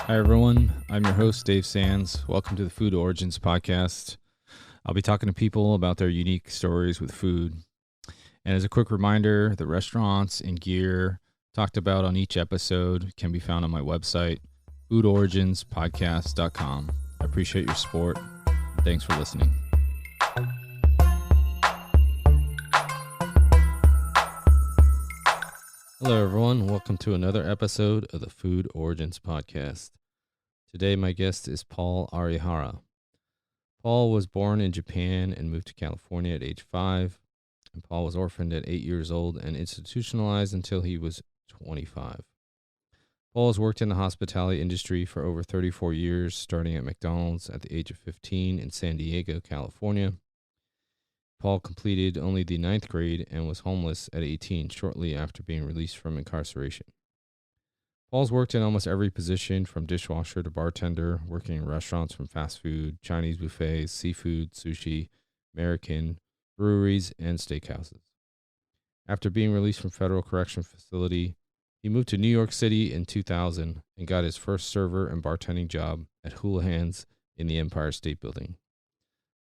Hi, everyone. I'm your host, Dave Sands. Welcome to the Food Origins podcast. I'll be talking to people about their unique stories with food. And as a quick reminder, the restaurants and gear talked about on each episode can be found on my website, foodoriginspodcast.com. I appreciate your support. Thanks for listening. Hello, everyone. Welcome to another episode of the Food Origins podcast. Today, my guest is Paul Arihara. Paul was born in Japan and moved to California at age 5. And Paul was orphaned at 8 years old and institutionalized until he was 25. Paul has worked in the hospitality industry for over 34 years, starting at McDonald's at the age of 15 in San Diego, California. Paul completed only the 9th grade and was homeless at 18 shortly after being released from incarceration. Paul's worked in almost every position from dishwasher to bartender, working in restaurants from fast food, Chinese buffets, seafood, sushi, American, breweries, and steakhouses. After being released from Federal Correctional Facility, he moved to New York City in 2000 and got his first server and bartending job at Houlihan's in the Empire State Building.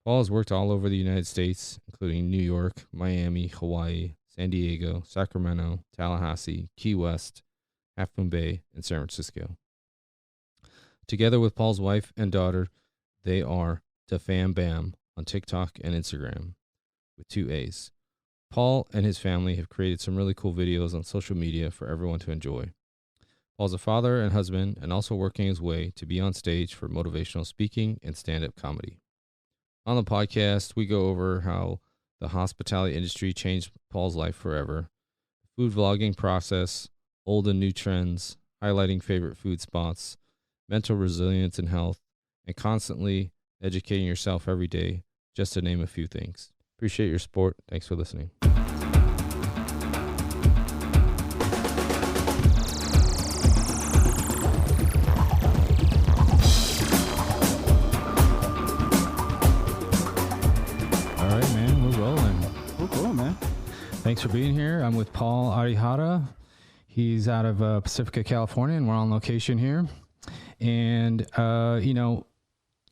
Paul has worked all over the United States, including New York, Miami, Hawaii, San Diego, Sacramento, Tallahassee, Key West, Half Moon Bay, and San Francisco. Together with Paul's wife and daughter, they are Da Fam Bam on TikTok and Instagram with 2 A's. Paul and his family have created some really cool videos on social media for everyone to enjoy. Paul's a father and husband and also working his way to be on stage for motivational speaking and stand-up comedy. On the podcast, we go over how the hospitality industry changed Paul's life forever, the food vlogging process, old and new trends, highlighting favorite food spots, mental resilience and health, and constantly educating yourself every day, just to name a few things. Appreciate your support. Thanks for listening. All right, man, we're rolling. Cool, man. Thanks for being here. I'm with Paul Arihara. He's out of Pacifica, California, and we're on location here. And,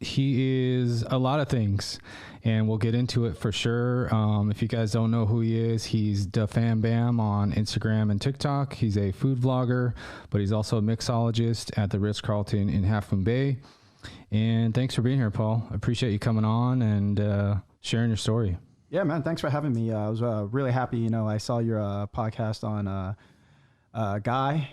he is a lot of things, and we'll get into it for sure. If you guys don't know who he is, he's Da Fam Bam on Instagram and TikTok. He's a food vlogger, but he's also a mixologist at the Ritz-Carlton in Half Moon Bay. And thanks for being here, Paul. I appreciate you coming on and sharing your story. Yeah, man. Thanks for having me. I was really happy. I saw your podcast on Guy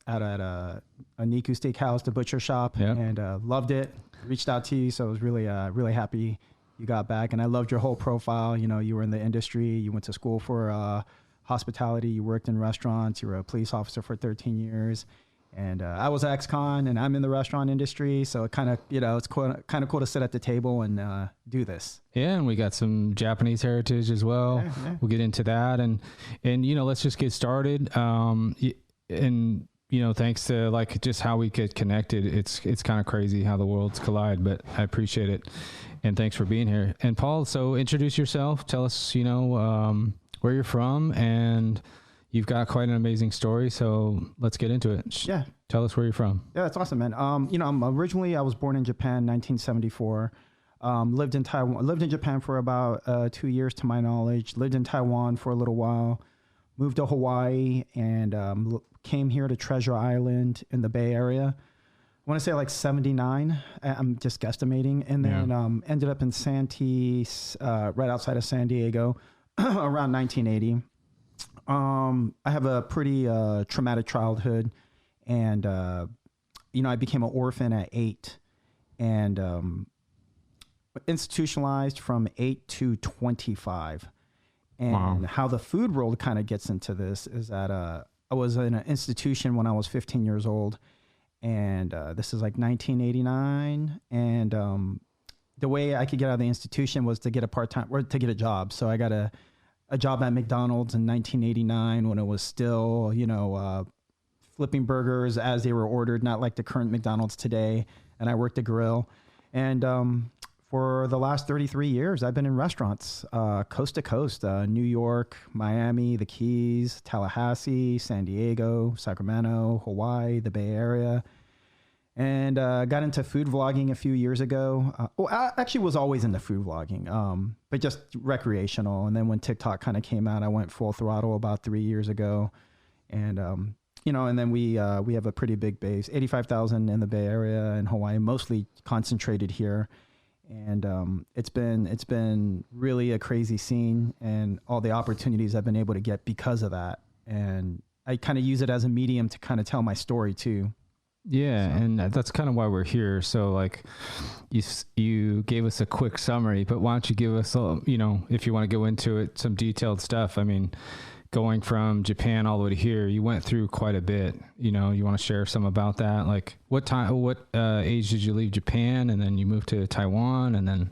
at a Niku Steakhouse, the butcher shop, and loved it. Reached out to you, so I was really happy you got back. And I loved your whole profile. You were in the industry. You went to school for hospitality. You worked in restaurants. You were a police officer for 13 years. And I was ex-con, and I'm in the restaurant industry, so it kind of, it's kind of cool to sit at the table and do this. Yeah, and we got some Japanese heritage as well. Yeah. We'll get into that, and let's just get started. Thanks to just how we get connected, it's kind of crazy how the worlds collide. But I appreciate it, and thanks for being here. And Paul, so introduce yourself. Tell us, where you're from, and you've got quite an amazing story, so let's get into it. Yeah. Tell us where you're from. Yeah, that's awesome, man. I was born in Japan, 1974. Lived in Japan for about 2 years to my knowledge. Lived in Taiwan for a little while. Moved to Hawaii and came here to Treasure Island in the Bay Area. I want to say 79. I'm just guesstimating. And then ended up in Santee, right outside of San Diego, around 1980. I have a pretty traumatic childhood, and I became an orphan at 8, and institutionalized from 8 to 25. And how the food world kind of gets into this is that I was in an institution when I was 15 years old, and this is 1989, and the way I could get out of the institution was to get a part-time or to get a job. So I got a job at McDonald's in 1989 when it was still, flipping burgers as they were ordered, not like the current McDonald's today. And I worked the grill. And for the last 33 years, I've been in restaurants, coast to coast, New York, Miami, the Keys, Tallahassee, San Diego, Sacramento, Hawaii, the Bay Area. and got into food vlogging a few years ago. Well, I actually was always into food vlogging, but just recreational. And then when TikTok kind of came out, I went full throttle about 3 years ago. And, and then we have a pretty big base, 85,000 in the Bay Area and Hawaii, mostly concentrated here. And it's been really a crazy scene, and all the opportunities I've been able to get because of that. And I kind of use it as a medium to kind of tell my story too. Yeah, so. And that's kind of why we're here. So like you gave us a quick summary, but why don't you give us, if you want to go into it, some detailed stuff. I mean, going from Japan all the way to here, you went through quite a bit. You want to share some about that? Like what age did you leave Japan, and then you moved to Taiwan, and then...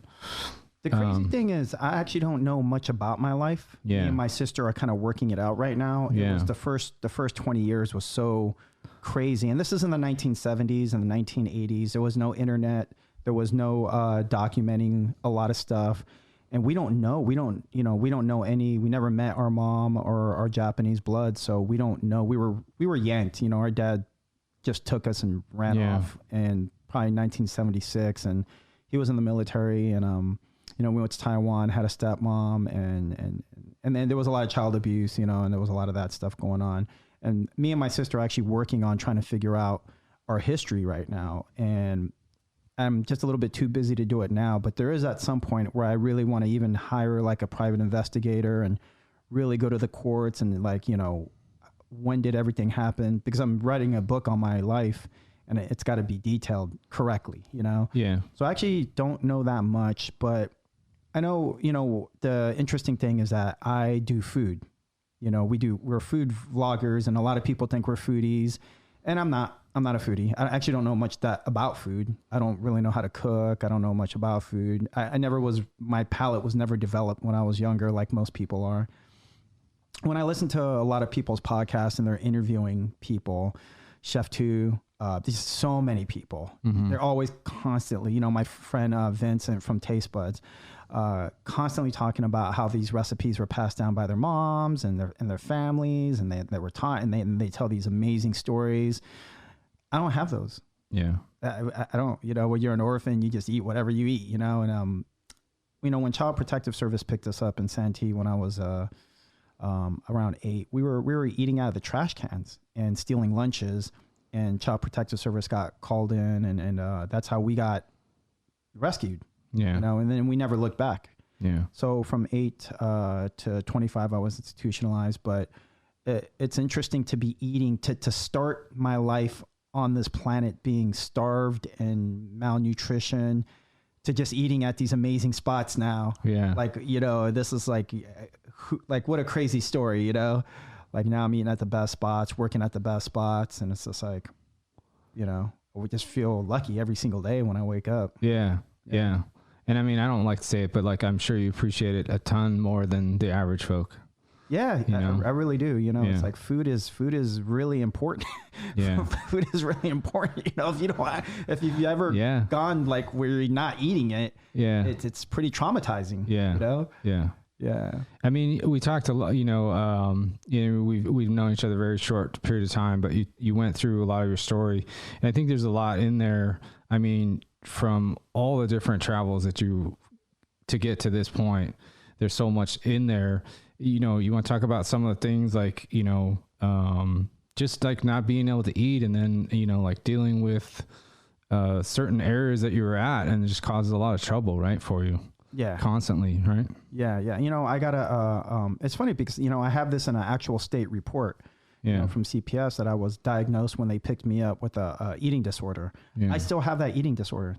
The crazy thing is, I actually don't know much about my life. Yeah. Me and my sister are kind of working it out right now. Yeah. It was the first 20 years was so crazy. And this is in the 1970s and the 1980s. There was no internet. There was no documenting a lot of stuff. And we don't know. We don't know any. We never met our mom or our Japanese blood. So we don't know. We were yanked. Our dad just took us and ran off in probably 1976. And he was in the military. And, we went to Taiwan, had a stepmom, and then there was a lot of child abuse, and there was a lot of that stuff going on. And me and my sister are actually working on trying to figure out our history right now. And I'm just a little bit too busy to do it now, but there is at some point where I really want to even hire like a private investigator and really go to the courts and when did everything happen? Because I'm writing a book on my life, and it's got to be detailed correctly, Yeah. So I actually don't know that much, but I know, the interesting thing is that I do food. We're food vloggers, and a lot of people think we're foodies, and I'm not a foodie. I actually don't know much about food. I don't really know how to cook. I don't know much about food. My palate was never developed when I was younger, like most people are. When I listen to a lot of people's podcasts and they're interviewing people, Chef Two, there's so many people. Mm-hmm. They're always constantly, my friend Vincent from Taste Buds, constantly talking about how these recipes were passed down by their moms and their families, and they were taught, and they tell these amazing stories. I don't have those. Yeah. I don't, when you're an orphan, you just eat whatever you eat, and, when Child Protective Service picked us up in Santee when I was, around 8, we were eating out of the trash cans and stealing lunches, and Child Protective Service got called in, and that's how we got rescued. Yeah. And then we never looked back. Yeah. So from 8 to 25, I was institutionalized, but it's interesting to be eating, to start my life on this planet being starved and malnutrition, to just eating at these amazing spots now. Yeah. Like, this is like what a crazy story, like now I'm eating at the best spots, working at the best spots. And it's just like, we just feel lucky every single day when I wake up. Yeah. Yeah. And I mean, I don't like to say it, but like, I'm sure you appreciate it a ton more than the average folk. Yeah, I really do. It's like food is really important. Yeah. Food is really important. If you've ever gone like where you're not eating it, it's pretty traumatizing. Yeah. Yeah. Yeah. I mean, we talked a lot, we've known each other a very short period of time, but you went through a lot of your story, and I think there's a lot in there. I mean, from all the different travels to get to this point, there's so much in there. You want to talk about some of the things like, just like not being able to eat, and then, like dealing with certain areas that you were at, and it just causes a lot of trouble, right, for you. Yeah. Constantly, right? Yeah. Yeah. I got it's funny because, I have this in an actual state report from CPS that I was diagnosed when they picked me up with a eating disorder. Yeah. I still have that eating disorder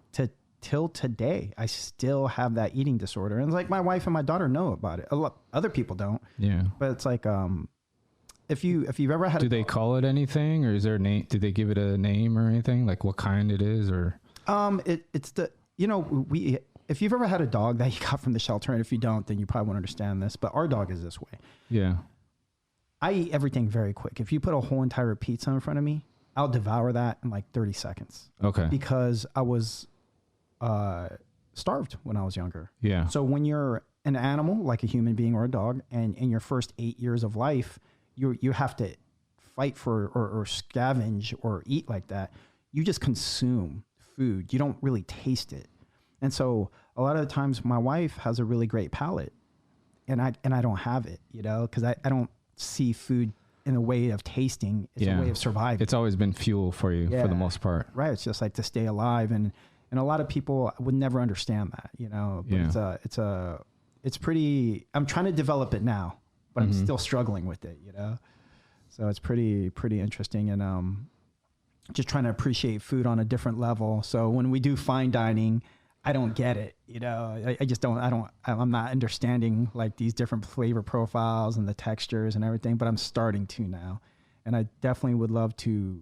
till today. I still have that eating disorder. And it's like my wife and my daughter know about it. A lot other people don't. Yeah. But it's like, if you've ever had, do they call it anything, or is there a name? Did they give it a name or anything, like what kind it is, or? It's the, if you've ever had a dog that you got from the shelter, and if you don't, then you probably won't understand this, but our dog is this way. Yeah. I eat everything very quick. If you put a whole entire pizza in front of me, I'll devour that in like 30 seconds. Okay. Because I was starved when I was younger. Yeah. So when you're an animal, like a human being or a dog, and in your first 8 years of life, you have to fight for or scavenge or eat like that. you just consume food. You don't really taste it. And so a lot of the times my wife has a really great palate and I don't have it, you know, because I don't see food in a way of tasting. It's a way of surviving. It's always been fuel for you for the most part. Right. It's just like to stay alive. And a lot of people would never understand that, you know, but it's pretty, I'm trying to develop it now, but I'm still struggling with it, you know? So it's pretty interesting. And, just trying to appreciate food on a different level. So when we do fine dining, I don't get it, you know, I just I'm not understanding like these different flavor profiles and the textures and everything, but I'm starting to now. And I definitely would love to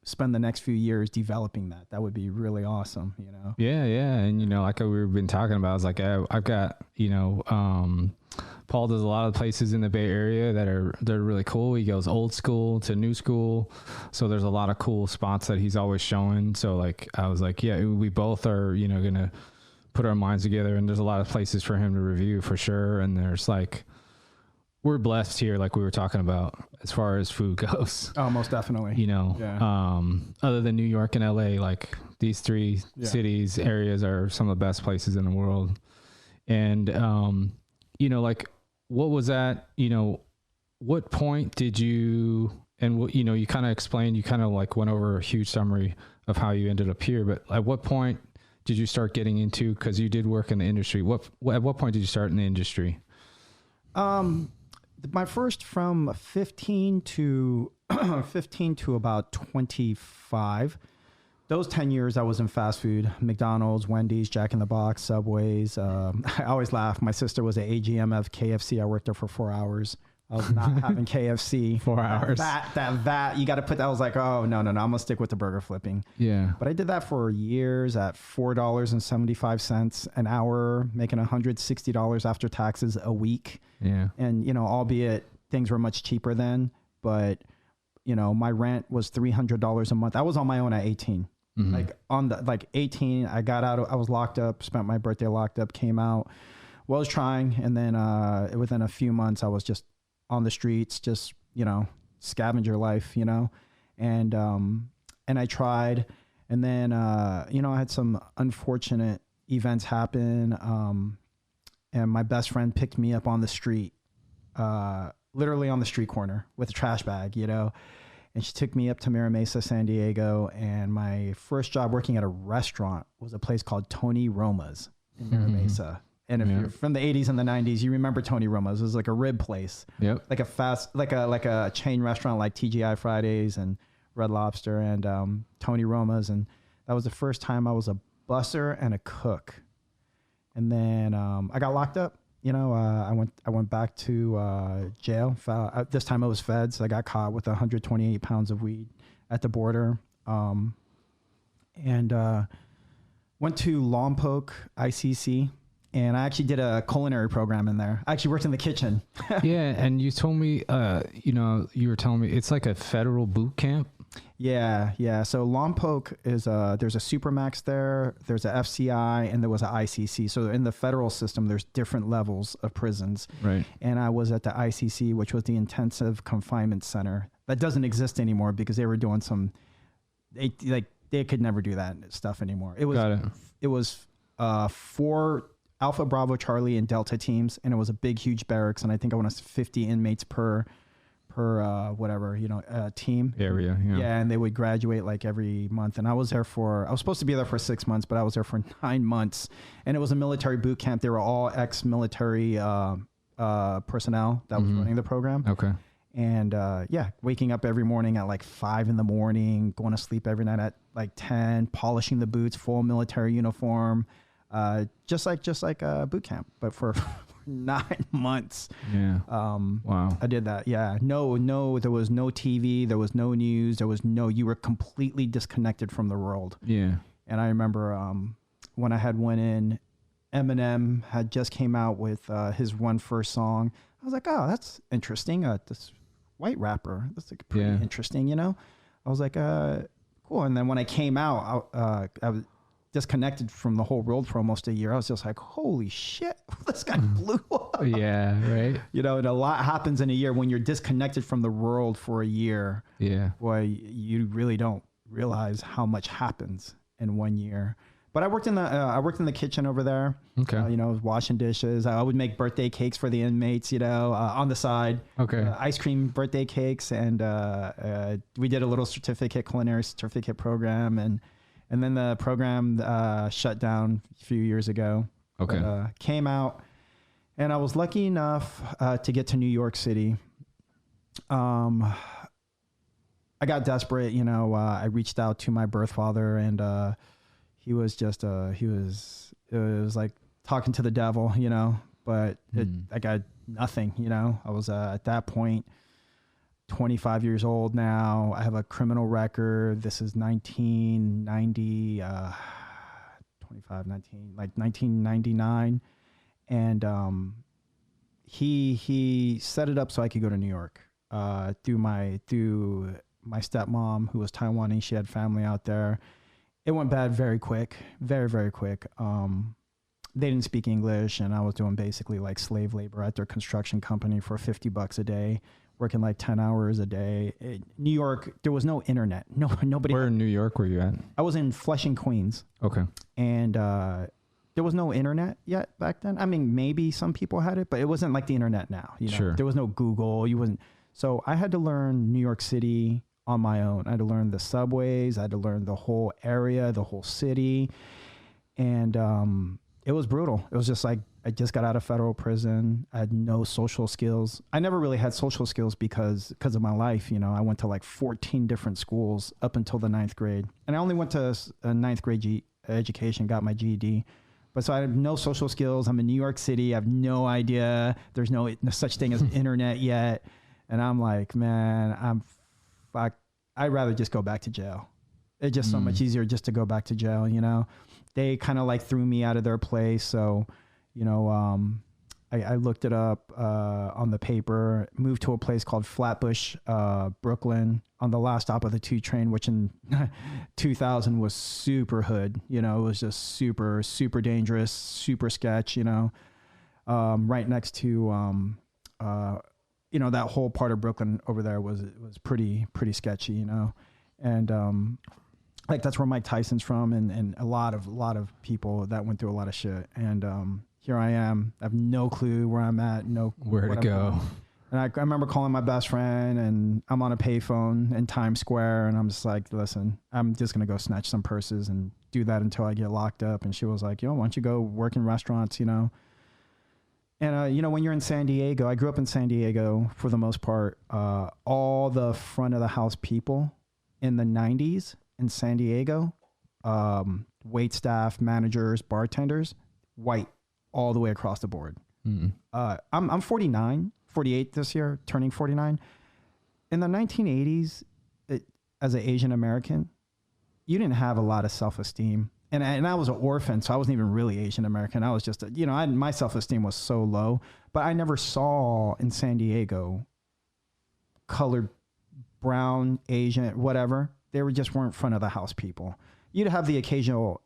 spend the next few years developing that. That would be really awesome, you know? Yeah. And, you know, like we've been talking about, I was like, I've got, you know, Paul does a lot of places in the Bay Area they're really cool. He goes old school to new school. So there's a lot of cool spots that he's always showing. So like, I was like, yeah, we both are, you know, going to put our minds together, and there's a lot of places for him to review for sure. And there's like, we're blessed here, like we were talking about, as far as food goes. Oh, most definitely. You know, other than New York and LA, like these three cities, areas are some of the best places in the world. And, you know, like, what was that, you know, what point did you, and what, you know, you kind of explained, you kind of like went over a huge summary of how you ended up here, but at what point did you start getting into, because you did work in the industry, at what point did you start in the industry? My first from 15 to about 25. Those 10 years I was in fast food, McDonald's, Wendy's, Jack in the Box, Subways. I always laugh. My sister was at AGM of KFC. I worked there for 4 hours. I was not having KFC. 4 hours. That you got to put that. I was like, oh, no. I'm going to stick with the burger flipping. Yeah. But I did that for years at $4.75 an hour, making $160 after taxes a week. Yeah. And, you know, albeit things were much cheaper then, but, you know, my rent was $300 a month. I was on my own at 18. Like on the 18, I got out. I was locked up. Spent my birthday locked up. Came out. Was trying, and then within a few months, I was just on the streets, just, you know, scavenger life, you know, and I tried, and then you know, I had some unfortunate events happen, and my best friend picked me up on the street, literally on the street corner with a trash bag, you know. And she took me up to Mira Mesa, San Diego. And my first job working at a restaurant was a place called Tony Roma's in Mira Mesa. And if you're from the 80s and the 90s, you remember Tony Roma's. It was like a rib place. Yep. Like a chain restaurant like TGI Fridays and Red Lobster and Tony Roma's. And that was the first time I was a busser and a cook. And then I got locked up. You know, I went back to jail. This time it was feds. I got caught with 128 pounds of weed at the border, and went to Lompoc ICC, and I actually did a culinary program in there. I actually worked in the kitchen. Yeah, and you told me, you know, you were telling me it's like a federal boot camp. Yeah. So Lompoc is there's a Supermax there, there's a FCI, and there was an ICC. So in the federal system, there's different levels of prisons. Right. And I was at the ICC, which was the Intensive Confinement Center. That doesn't exist anymore because they were doing they could never do that stuff anymore. It was 4 Alpha, Bravo, Charlie, and Delta teams, and it was a big, huge barracks, and I think I went to 50 inmates per whatever, you know, team area. Yeah. And they would graduate like every month. And I was supposed to be there for 6 months, but I was there for 9 months, and it was a military boot camp. They were all ex-military personnel that was running the program. Okay. And waking up every morning at like 5 a.m, going to sleep every night at like 10, polishing the boots, full military uniform, just like a boot camp, but for 9 months. Yeah. Wow. I did that. Yeah. No, there was no TV. There was no news. You were completely disconnected from the world. Yeah. And I remember when I had went in, Eminem had just came out with his first song. I was like, oh, that's interesting. This white rapper. That's like pretty interesting, you know? I was like, cool. And then when I came out, I was disconnected from the whole world for almost a year. I was just like, holy shit, this guy blew up. Yeah, right. You know, and a lot happens in a year when you're disconnected from the world for a year. Yeah. Boy, you really don't realize how much happens in 1 year. But I worked in the kitchen over there. Okay. Washing dishes. I would make birthday cakes for the inmates, on the side. Okay. Ice cream birthday cakes. And we did a little culinary certificate program. And then the program shut down a few years ago. Okay. But, came out. And I was lucky enough to get to New York City. I got desperate. I reached out to my birth father, and he was just it was like talking to the devil, but I got nothing, I was at that point 25 years old now. I have a criminal record. This is 1990, 1999. And he set it up so I could go to New York through my stepmom, who was Taiwanese. She had family out there. It went bad very quick, very, very quick. They didn't speak English, and I was doing basically like slave labor at their construction company for $50 a day, working like 10 hours a day. New York, there was no internet. Nobody. Where in New York were you at? I was in Flushing, Queens. Okay. And there was no internet yet back then. I mean, maybe some people had it, but it wasn't like the internet now. Sure. There was no Google. So I had to learn New York City on my own. I had to learn the subways. I had to learn the whole area, the whole city. And it was brutal. It was just like, I just got out of federal prison. I had no social skills. I never really had social skills because of my life. I went to like 14 different schools up until the 9th grade. And I only went to a 9th grade education, got my GED. But so I have no social skills. I'm in New York City. I have no idea. There's no such thing as internet yet. And I'm like, man, I'd rather just go back to jail. It's just so much easier just to go back to jail, They kind of like threw me out of their place. So, I looked it up on the paper, moved to a place called Flatbush, Brooklyn, on the last stop of the 2 train, which in 2000 was super hood. It was just super, super dangerous, super sketch, right next to, that whole part of Brooklyn over there was pretty sketchy, and like that's where Mike Tyson's from, and a lot of people that went through a lot of shit. And here I am. I have no clue where I'm at, where to go. And I remember calling my best friend, and I'm on a payphone in Times Square, and I'm just like, listen, I'm just gonna go snatch some purses and do that until I get locked up. And she was like, why don't you go work in restaurants, And, when you're in San Diego, I grew up in San Diego for the most part. All the front of the house people in the 90s in San Diego, wait staff, managers, bartenders, white all the way across the board. I'm 48 this year, turning 49. In the 1980s, as an Asian American, you didn't have a lot of self-esteem. And I was an orphan, so I wasn't even really Asian American. I was just, my self-esteem was so low. But I never saw in San Diego colored, brown, Asian, whatever. They weren't front of the house people. You'd have the occasional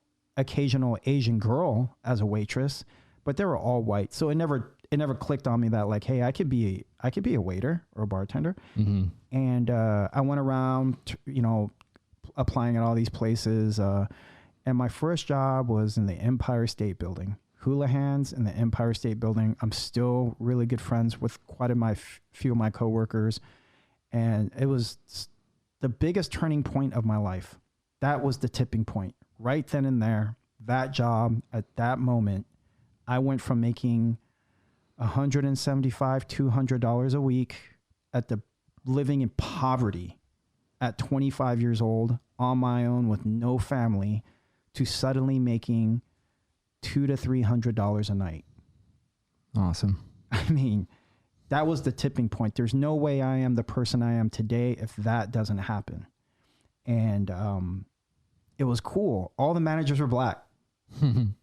Asian girl as a waitress, but they were all white. So it never clicked on me that like, hey, I could be a waiter or a bartender. Mm-hmm. And I went around, applying at all these places. And my first job was in the Empire State Building. Houlihan's in the Empire State Building. I'm still really good friends with quite a few of my coworkers. And it was the biggest turning point of my life. That was the tipping point. Right then and there, that job at that moment, I went from making $175, $200 a week living in poverty at 25 years old on my own with no family, to suddenly making $200 to $300 a night. Awesome. I mean, that was the tipping point. There's no way I am the person I am today if that doesn't happen. And it was cool. All the managers were black.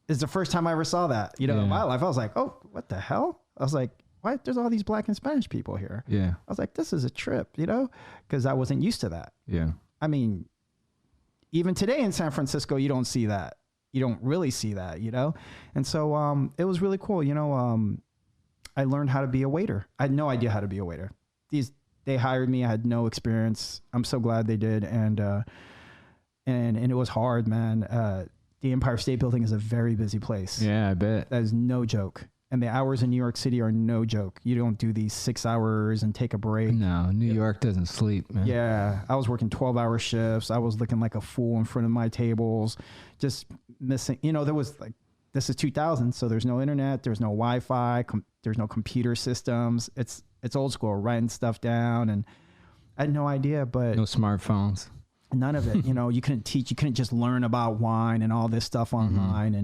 It's the first time I ever saw that, in my life. I was like, oh, what the hell? I was like, why? There's all these black and Spanish people here. Yeah. I was like, this is a trip, because I wasn't used to that. Yeah. I mean, even today in San Francisco, you don't see that. You don't really see that, And so it was really cool. I learned how to be a waiter. I had no idea how to be a waiter. They hired me. I had no experience. I'm so glad they did. And and it was hard, man. The Empire State Building is a very busy place. Yeah, I bet. That is no joke. And the hours in New York City are no joke. You don't do these 6 hours and take a break. No, New York doesn't sleep, man. Yeah. I was working 12-hour shifts. I was looking like a fool in front of my tables, just missing, there was like, this is 2000. So there's no internet. There's no Wi-Fi. There's no computer systems. It's old school, writing stuff down. And I had no idea, but no smartphones. None of it. You couldn't teach. You couldn't just learn about wine and all this stuff online.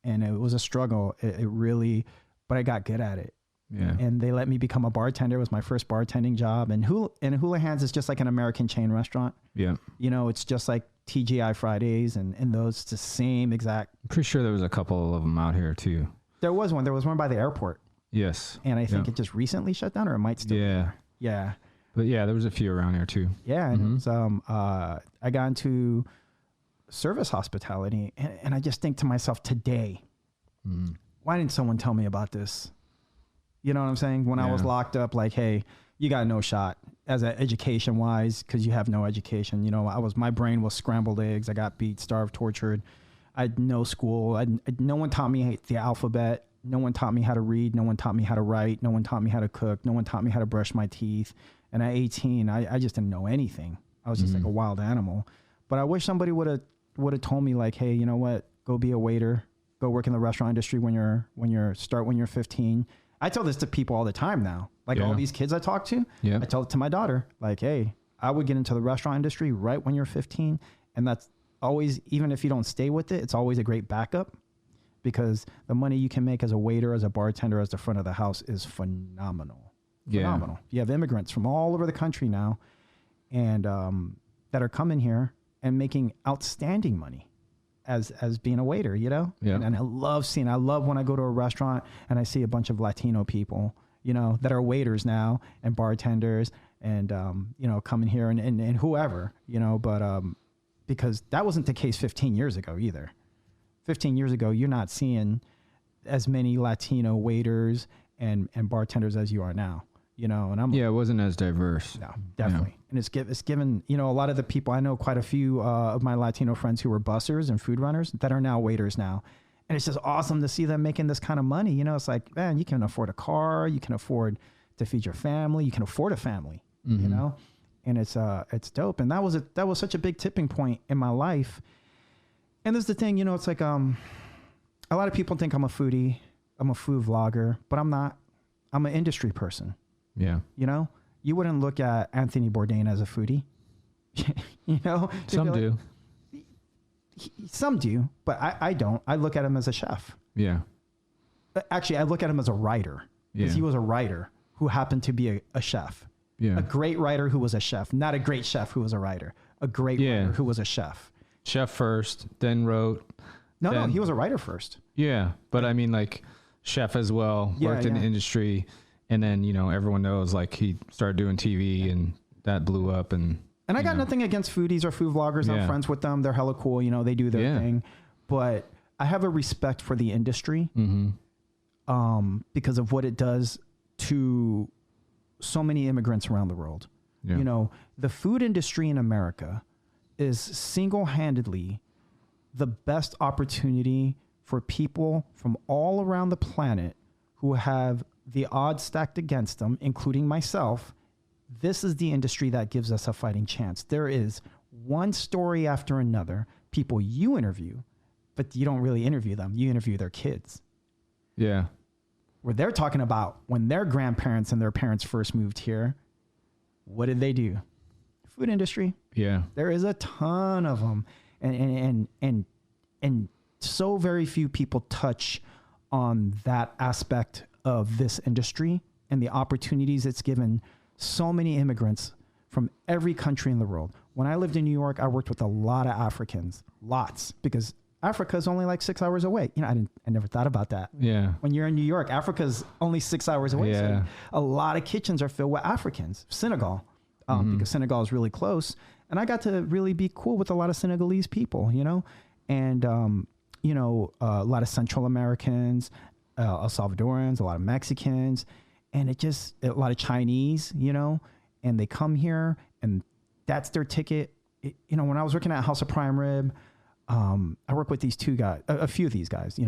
And it was a struggle. It really, but I got good at it. Yeah. And they let me become a bartender. It was my first bartending job. And Houlihan's is just like an American chain restaurant. Yeah. It's just like TGI Fridays and those, the same exact. I'm pretty sure there was a couple of them out here too. There was one. There was one by the airport. Yes. And I think it just recently shut down, or it might still. Yeah. Be there. Yeah. But yeah, there was a few around here too. Yeah. And it was, I got into service hospitality, and I just think to myself today, why didn't someone tell me about this? You know what I'm saying? When I was locked up, like, hey, you got no shot as a education wise, because you have no education. My brain was scrambled eggs. I got beat, starved, tortured. I had no school. No one taught me the alphabet. No one taught me how to read. No one taught me how to write. No one taught me how to cook. No one taught me how to brush my teeth. And at 18, I just didn't know anything. I was just like a wild animal. But I wish somebody would have told me, like, hey, you know what? Go be a waiter. Go work in the restaurant industry when you're 15. I tell this to people all the time now. Like all these kids I talk to, I tell it to my daughter, like, hey, I would get into the restaurant industry right when you're 15. And that's always, even if you don't stay with it, it's always a great backup, because the money you can make as a waiter, as a bartender, as the front of the house is phenomenal. Phenomenal. You have immigrants from all over the country now, and that are coming here and making outstanding money as being a waiter, Yeah. And I love when I go to a restaurant and I see a bunch of Latino people, that are waiters now and bartenders and, coming here and whoever, but because that wasn't the case 15 years ago either. 15 years ago, you're not seeing as many Latino waiters and bartenders as you are now. And it wasn't as diverse. No, definitely. And it's given, a lot of the people, I know quite a few of my Latino friends who were bussers and food runners that are now waiters now. And it's just awesome to see them making this kind of money. It's like, man, you can afford a car, you can afford to feed your family, you can afford a family, and it's dope. And that was such a big tipping point in my life. And there's the thing, it's like, a lot of people think I'm a foodie, I'm a food vlogger, but I'm not. I'm an industry person. Yeah. You wouldn't look at Anthony Bourdain as a foodie. Some do. Some do, but I don't. I look at him as a chef. Yeah. Actually, I look at him as a writer, because he was a writer who happened to be a chef. Yeah. A great writer who was a chef, not a great chef who was a writer. A great writer who was a chef. Chef first, then wrote. No, he was a writer first. Yeah, but I mean, like, chef as well, worked in the industry. And then, everyone knows, like, he started doing TV and that blew up. And I got nothing against foodies or food vloggers. I'm friends with them. They're hella cool. They do their thing. But I have a respect for the industry because of what it does to so many immigrants around the world. Yeah. The food industry in America is single-handedly the best opportunity for people from all around the planet who have the odds stacked against them, including myself. This is the industry that gives us a fighting chance. There is one story after another, people you interview, but you don't really interview them. You interview their kids. Yeah. Where they're talking about when their grandparents and their parents first moved here, what did they do? Food industry. Yeah. There is a ton of them. And so very few people touch on that aspect of this industry and the opportunities it's given so many immigrants from every country in the world. When I lived in New York, I worked with a lot of Africans, lots, because Africa is only like 6 hours away. I never thought about that. Yeah. When you're in New York, Africa's only 6 hours away. Yeah. So a lot of kitchens are filled with Africans. Senegal, because Senegal is really close. And I got to really be cool with a lot of Senegalese people, and, a lot of Central Americans, El Salvadorans, a lot of Mexicans, and a lot of Chinese, and they come here and that's their ticket when I was working at House of Prime Rib, I work with these two guys, a few of these guys,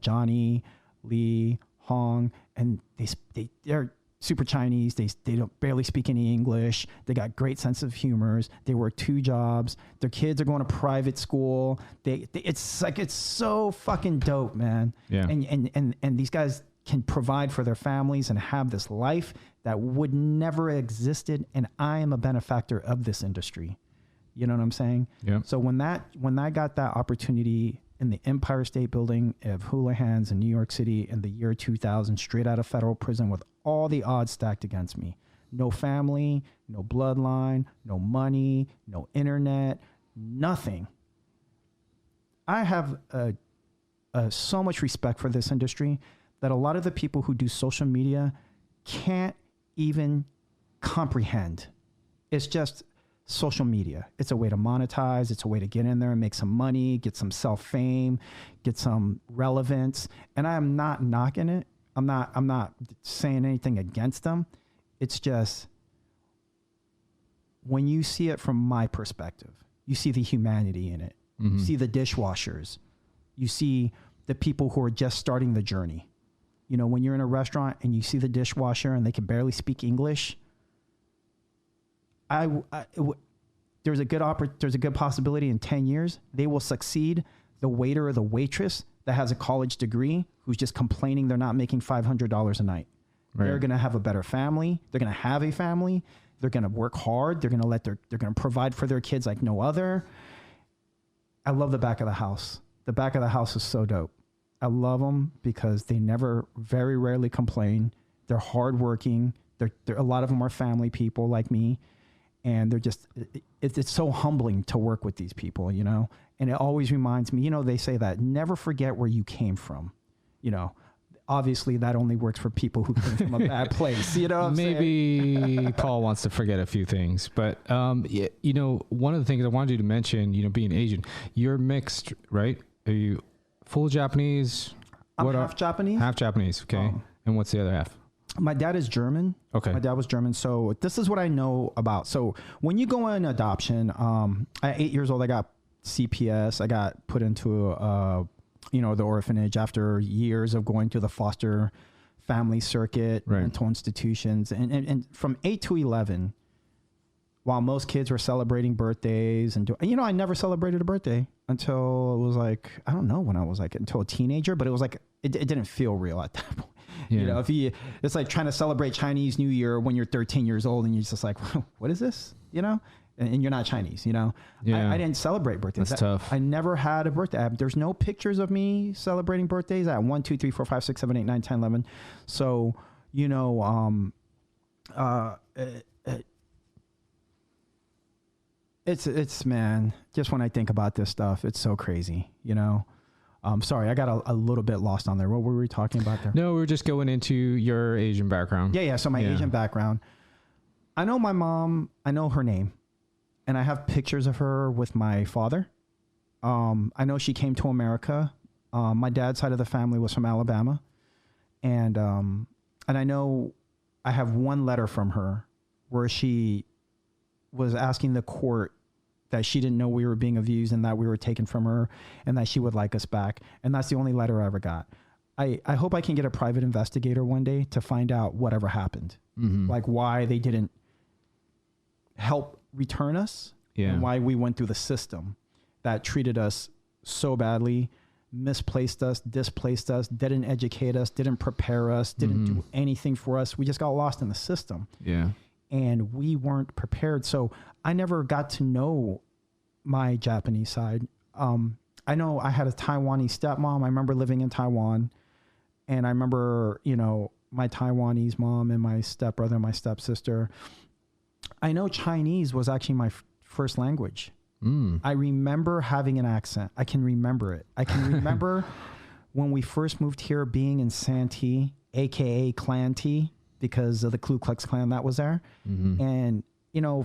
Johnny, Lee, Hong, and they're super Chinese. They don't barely speak any English. They got great sense of humors. They work 2 jobs. Their kids are going to private school. It's so fucking dope, man. Yeah. And these guys can provide for their families and have this life that would never existed. And I am a benefactor of this industry. You know what I'm saying? Yeah. So when I got that opportunity in the Empire State Building of Houlihan's in New York City in the year 2000, straight out of federal prison with all the odds stacked against me, no family, no bloodline, no money, no internet, nothing. I have so much respect for this industry that a lot of the people who do social media can't even comprehend. It's just social media. It's a way to monetize. It's a way to get in there and make some money, get some self-fame, get some relevance. And I am not knocking it. I'm not saying anything against them. It's just when you see it from my perspective, you see the humanity in it. Mm-hmm. You see the dishwashers. You see the people who are just starting the journey. When you're in a restaurant and you see the dishwasher and they can barely speak English, there's a good possibility in 10 years they will succeed the waiter or the waitress that has a college degree who's just complaining they're not making $500 a night. Right. They're going to have a better family. They're going to have a family. They're going to work hard. They're going to provide for their kids like no other. I love the back of the house. The back of the house is so dope. I love them because they very rarely complain. They're hardworking. A lot of them are family people like me. And they're just, it's so humbling to work with these people, and it always reminds me, they say that never forget where you came from. Obviously that only works for people who came from a bad place, Maybe Paul wants to forget a few things, but, one of the things I wanted you to mention, being Asian, you're mixed, right? Are you full Japanese? I'm half Japanese. Half Japanese. Okay. And what's the other half? My dad is German. Okay. My dad was German. So this is what I know about. So when you go in adoption, at 8 years old, I got CPS. I got put into, the orphanage after years of going through the foster family circuit, right, mental institutions. And from 8 to 11, while most kids were celebrating birthdays and I never celebrated a birthday until it was like, I don't know when I was like, until a teenager, but it was like, it didn't feel real at that point. Yeah. It's like trying to celebrate Chinese New Year when you're 13 years old and you're just like, what is this? And you're not Chinese, Yeah. I didn't celebrate birthdays. That's tough. I never had a birthday. There's no pictures of me celebrating birthdays at 1, 2, 3, 4, 5, 6, 7, 8, 9, 10, 11. So, it's man, just when I think about this stuff, it's so crazy, Sorry, I got a little bit lost on there. What were we talking about there? No, we were just going into your Asian background. Yeah. So my Asian background. I know my mom. I know her name. And I have pictures of her with my father. I know she came to America. My dad's side of the family was from Alabama. And I know I have one letter from her where she was asking the court that she didn't know we were being abused and that we were taken from her and that she would like us back. And that's the only letter I ever got. I hope I can get a private investigator one day to find out whatever happened. Mm-hmm. Like why they didn't help return us and why we went through the system that treated us so badly, misplaced us, displaced us, didn't educate us, didn't prepare us, didn't do anything for us. We just got lost in the system. Yeah. And we weren't prepared. So I never got to know my Japanese side. I know I had a Taiwanese stepmom. I remember living in Taiwan. And I remember, my Taiwanese mom and my stepbrother and my stepsister. I know Chinese was actually my first language. I remember having an accent. I can remember it. I can remember when we first moved here being in Santee, a.k.a. Clan T, because of the Ku Klux Klan that was there. Mm-hmm. And,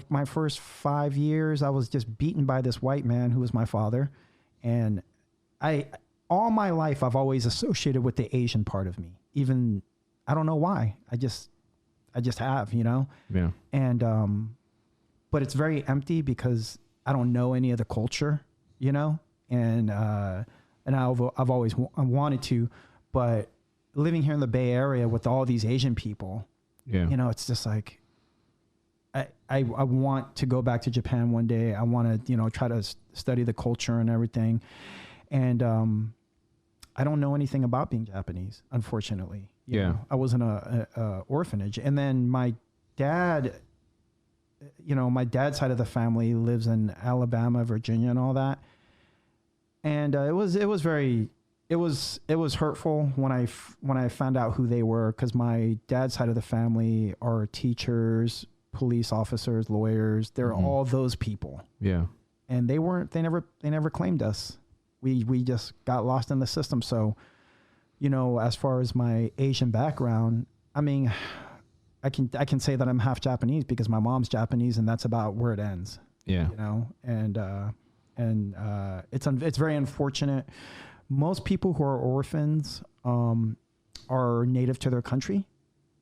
my first 5 years, I was just beaten by this white man who was my father. And all my life, I've always associated with the Asian part of me. Even, I don't know why. I just have, Yeah. And, but it's very empty because I don't know any of the culture, you know, and I've always wanted to, but living here in the Bay Area with all these Asian people, you know, it's just like, I want to go back to Japan one day. I want to, you know, try to study the culture and everything. And I don't know anything about being Japanese, unfortunately. You know, I was in a orphanage. And then my dad, you know, my dad's side of the family lives in Alabama, Virginia, and all that. And it was hurtful when I found out who they were, because my dad's side of the family are teachers, police officers, lawyers. They're all those people. Yeah. And they never claimed us. We just got lost in the system. So, you know, as far as my Asian background, I mean, I can say that I'm half Japanese because my mom's Japanese, and that's about where it ends. Yeah. You know, and it's very unfortunate. Most people who are orphans are native to their country.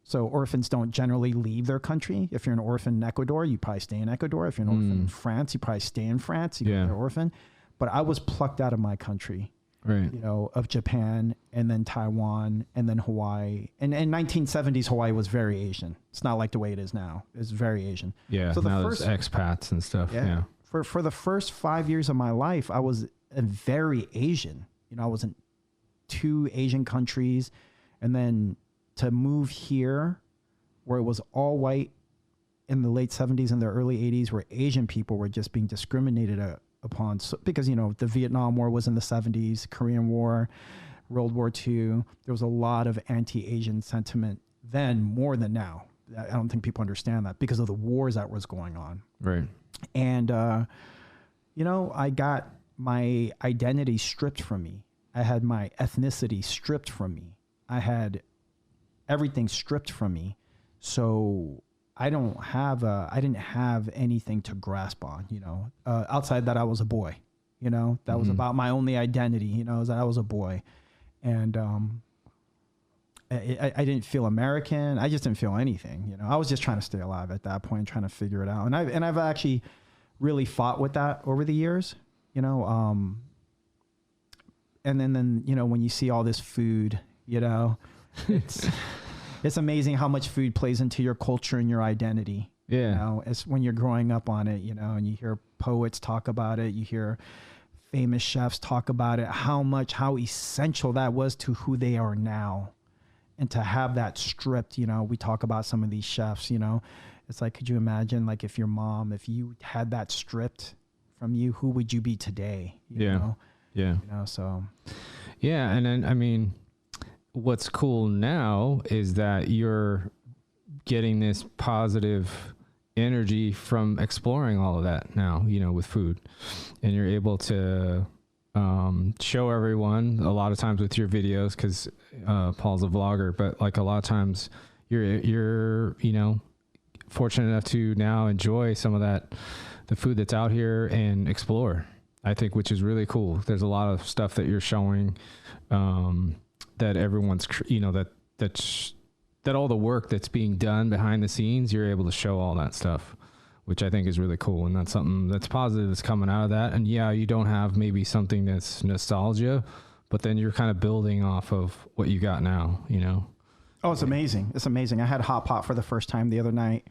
So orphans don't generally leave their country. If you're an orphan in Ecuador, you probably stay in Ecuador. If you're an orphan in France, you probably stay in France. You're an orphan. But I was plucked out of my country, right? You know, of Japan, and then Taiwan, and then Hawaii. And in 1970s, Hawaii was very Asian. It's not like the way it is now. It's very Asian. Yeah. So now there's expats and stuff. Yeah. For the first 5 years of my life, I was very Asian. You know, I was in 2 Asian countries, and then to move here where it was all white in the late 70s and the early 80s, where Asian people were just being discriminated upon. So, because, you know, the Vietnam War was in the 70s, Korean War, World War II. There was a lot of anti-Asian sentiment then, more than now. I don't think people understand that because of the wars that was going on. Right. And, you know, I got my identity stripped from me. I had my ethnicity stripped from me. I had everything stripped from me. So I didn't have anything to grasp on, you know, outside that I was a boy, you know, that was about my only identity, you know, is that I was a boy. And, I didn't feel American. I just didn't feel anything, you know. I was just trying to stay alive at that point, trying to figure it out. And I've actually really fought with that over the years, you know. And then, you know, when you see all this food, you know, it's amazing how much food plays into your culture and your identity. Yeah. You know, it's when you're growing up on it, you know, and you hear poets talk about it, you hear famous chefs talk about it, how essential that was to who they are now. And to have that stripped, you know, we talk about some of these chefs, you know, it's like, could you imagine, like, if you had that stripped from you, who would you be today? You know? Yeah. You know, so. Yeah. And then, I mean, what's cool now is that you're getting this positive energy from exploring all of that now, you know, with food, and you're able to show everyone a lot of times with your videos, because Paul's a vlogger, but like a lot of times you're you know, fortunate enough to now enjoy some of the food that's out here and explore, I think, which is really cool. There's a lot of stuff that you're showing that everyone's, you know, that all the work that's being done behind the scenes, you're able to show all that stuff, which I think is really cool. And that's something that's positive that's coming out of that. And yeah, you don't have maybe something that's nostalgia, but then you're kind of building off of what you got now, you know? Oh, it's amazing. It's amazing. I had hot pot for the first time the other night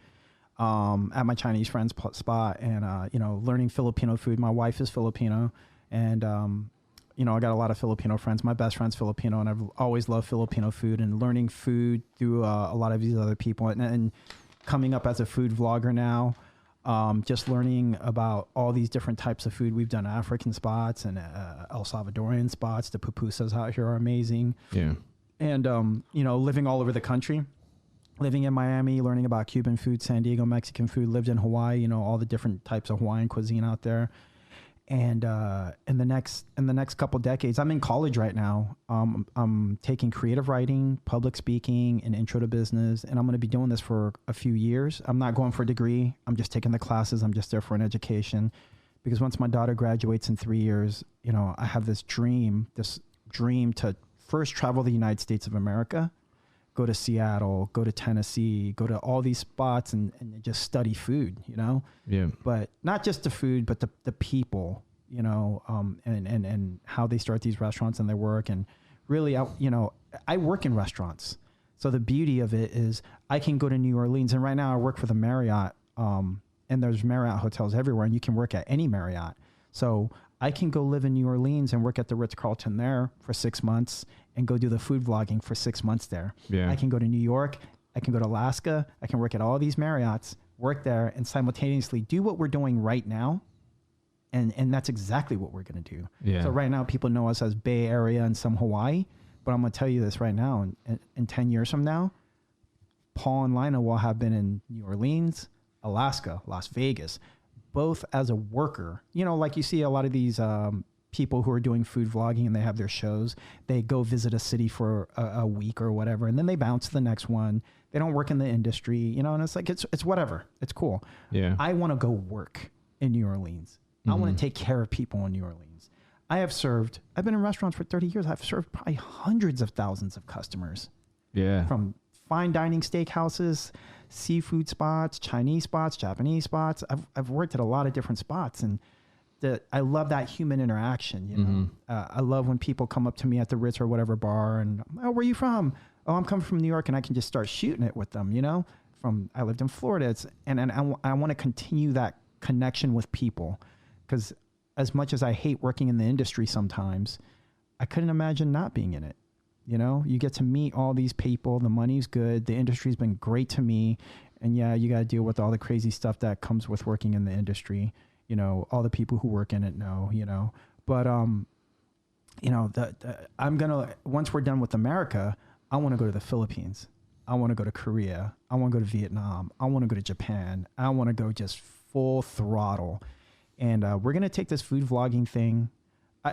at my Chinese friend's spot, and, you know, learning Filipino food. My wife is Filipino, and, you know, I got a lot of Filipino friends. My best friend's Filipino, and I've always loved Filipino food, and learning food through a lot of these other people, and coming up as a food vlogger now. Just learning about all these different types of food. We've done African spots and El Salvadorian spots. The pupusas out here are amazing. Yeah. And, you know, living all over the country, living in Miami, learning about Cuban food, San Diego, Mexican food, lived in Hawaii, you know, all the different types of Hawaiian cuisine out there. And in the next couple decades, I'm in college right now. I'm taking creative writing, public speaking, and intro to business, and I'm going to be doing this for a few years. I'm not going for a degree. I'm just taking the classes. I'm just there for an education, because once my daughter graduates in 3 years, you know, I have this dream to first travel the United States of America, go to Seattle, go to Tennessee, go to all these spots and just study food, you know? Yeah. But not just the food, but the people, you know, and how they start these restaurants and their work. And really, I work in restaurants. So the beauty of it is I can go to New Orleans, and right now I work for the Marriott, and there's Marriott hotels everywhere, and you can work at any Marriott. So I can go live in New Orleans and work at the Ritz-Carlton there for 6 months and go do the food vlogging for 6 months there. Yeah. I can go to New York. I can go to Alaska. I can work at all these Marriotts, work there, and simultaneously do what we're doing right now. And that's exactly what we're going to do. Yeah. So right now people know us as Bay Area and some Hawaii, but I'm going to tell you this right now. In 10 years from now, Paul and Lina will have been in New Orleans, Alaska, Las Vegas, both as a worker. You know, like you see a lot of these people who are doing food vlogging and they have their shows. They go visit a city for a week or whatever, and then they bounce to the next one. They don't work in the industry, you know, and it's like, it's whatever. It's cool. Yeah. I want to go work in New Orleans. I want to take care of people in New Orleans. I've been in restaurants for 30 years. I've served probably hundreds of thousands of customers. Yeah. From fine dining steakhouses, seafood spots, Chinese spots, Japanese spots. I've worked at a lot of different spots, and I love that human interaction. You know, I love when people come up to me at the Ritz or whatever bar, and oh, where are you from? Oh, I'm coming from New York, and I can just start shooting it with them. You know, I lived in Florida, and I want to continue that connection with people, because as much as I hate working in the industry sometimes, I couldn't imagine not being in it. You know, you get to meet all these people. The money's good. The industry's been great to me. And yeah, you got to deal with all the crazy stuff that comes with working in the industry. You know, all the people who work in it know, you know, but, you know, once we're done with America, I want to go to the Philippines. I want to go to Korea. I want to go to Vietnam. I want to go to Japan. I want to go just full throttle. And we're going to take this food vlogging thing.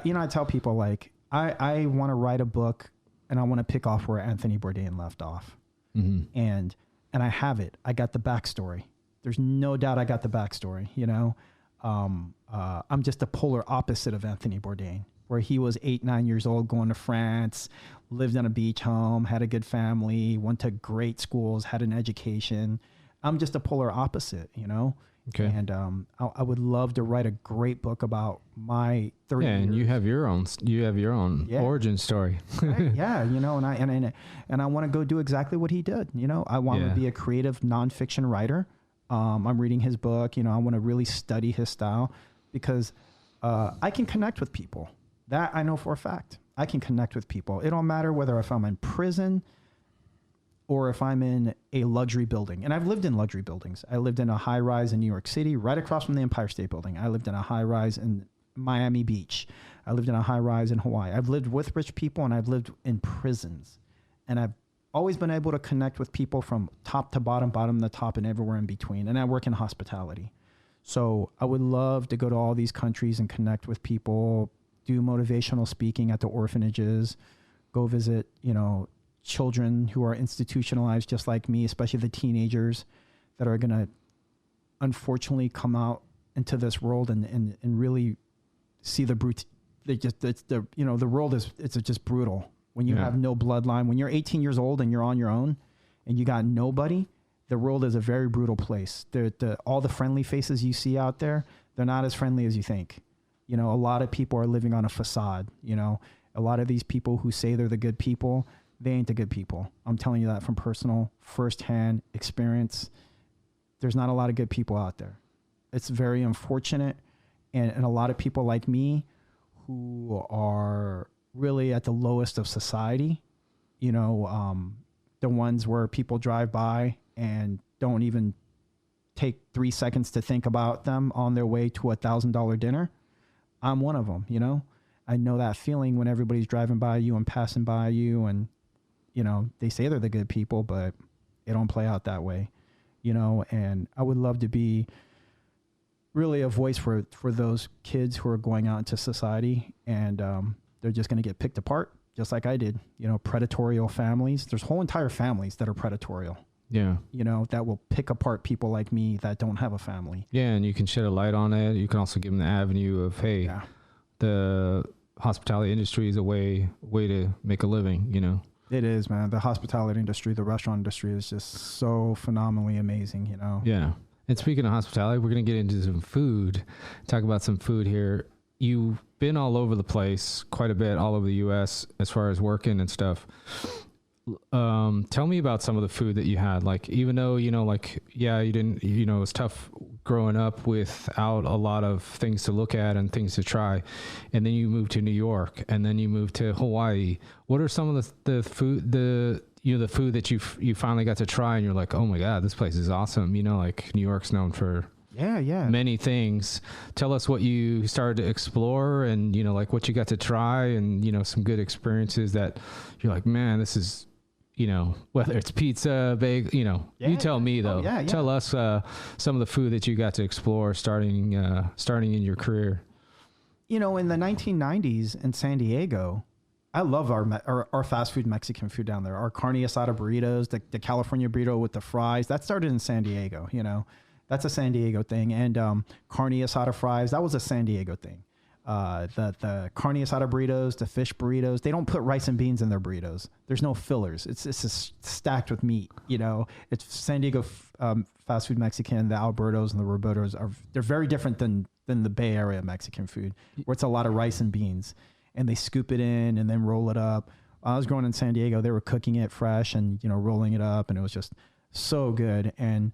You know, I tell people, like, I want to write a book, and I want to pick off where Anthony Bourdain left off. And I have it. I got the backstory. There's no doubt I got the backstory, you know. I'm just the polar opposite of Anthony Bourdain, where he was 8-9 years old going to France, lived in a beach home, had a good family, went to great schools, had an education. I'm just a polar opposite, you know. Okay. And I would love to write a great book about my 30 years. And you have your own origin story. Right? Yeah, you know, and I want to go do exactly what he did. You know, I want to be a creative nonfiction writer. I'm reading his book. You know, I want to really study his style, because I can connect with people. That I know for a fact. I can connect with people. It don't matter whether if I'm in prison or if I'm in a luxury building. And I've lived in luxury buildings. I lived in a high rise in New York City, right across from the Empire State Building. I lived in a high rise in Miami Beach. I lived in a high rise in Hawaii. I've lived with rich people, and I've lived in prisons. And I've always been able to connect with people from top to bottom, bottom to top, and everywhere in between. And I work in hospitality. So I would love to go to all these countries and connect with people, do motivational speaking at the orphanages, go visit, you know, children who are institutionalized just like me, especially the teenagers that are going to unfortunately come out into this world and really see the the world it's just brutal. When you have no bloodline, when you're 18 years old and you're on your own and you got nobody, the world is a very brutal place. All the friendly faces you see out there, they're not as friendly as you think. You know, a lot of people are living on a facade. You know, a lot of these people who say they're the good people, they ain't the good people. I'm telling you that from personal, firsthand experience. There's not a lot of good people out there. It's very unfortunate. And a lot of people like me who are really at the lowest of society, you know, the ones where people drive by and don't even take 3 seconds to think about them on their way to $1,000 dinner. I'm one of them, you know. I know that feeling when everybody's driving by you and passing by you, and you know, they say they're the good people, but it don't play out that way, you know. And I would love to be really a voice for those kids who are going out into society and they're just going to get picked apart just like I did, you know, predatorial families. There's whole entire families that are predatorial. Yeah. You know, that will pick apart people like me that don't have a family. Yeah. And you can shed a light on it. You can also give them the avenue of, hey, the hospitality industry is a way to make a living, you know? It is, man. The hospitality industry, the restaurant industry is just so phenomenally amazing, you know? Yeah. And speaking of hospitality, we're going to get into some food, talk about some food here. You've been all over the place, quite a bit, all over the U.S. as far as working and stuff. Tell me about some of the food that you had. Like, even though, you know, like, yeah, you didn't, you know, it was tough growing up without a lot of things to look at and things to try. And then you moved to New York, and then you moved to Hawaii. What are some of the food, the food that you finally got to try and you're like, oh my God, this place is awesome. You know, like New York's known for many things. Tell us what you started to explore and, you know, like what you got to try and, you know, some good experiences that you're like, man, this is, you know, whether it's pizza, bagel, you know, you tell me though. Tell us some of the food that you got to explore starting in your career. You know, in the 1990s in San Diego, I love our fast food Mexican food down there. Our carne asada burritos, the California burrito with the fries, that started in San Diego, you know. That's a San Diego thing. And carne asada fries, that was a San Diego thing. The carne asada burritos, the fish burritos, they don't put rice and beans in their burritos. There's no fillers. It's just stacked with meat, you know. It's San Diego fast food Mexican, the Albertos and the Robertos they're very different than the Bay Area Mexican food, where it's a lot of rice and beans. And they scoop it in and then roll it up. I was growing in San Diego. They were cooking it fresh and, you know, rolling it up, and it was just so good. And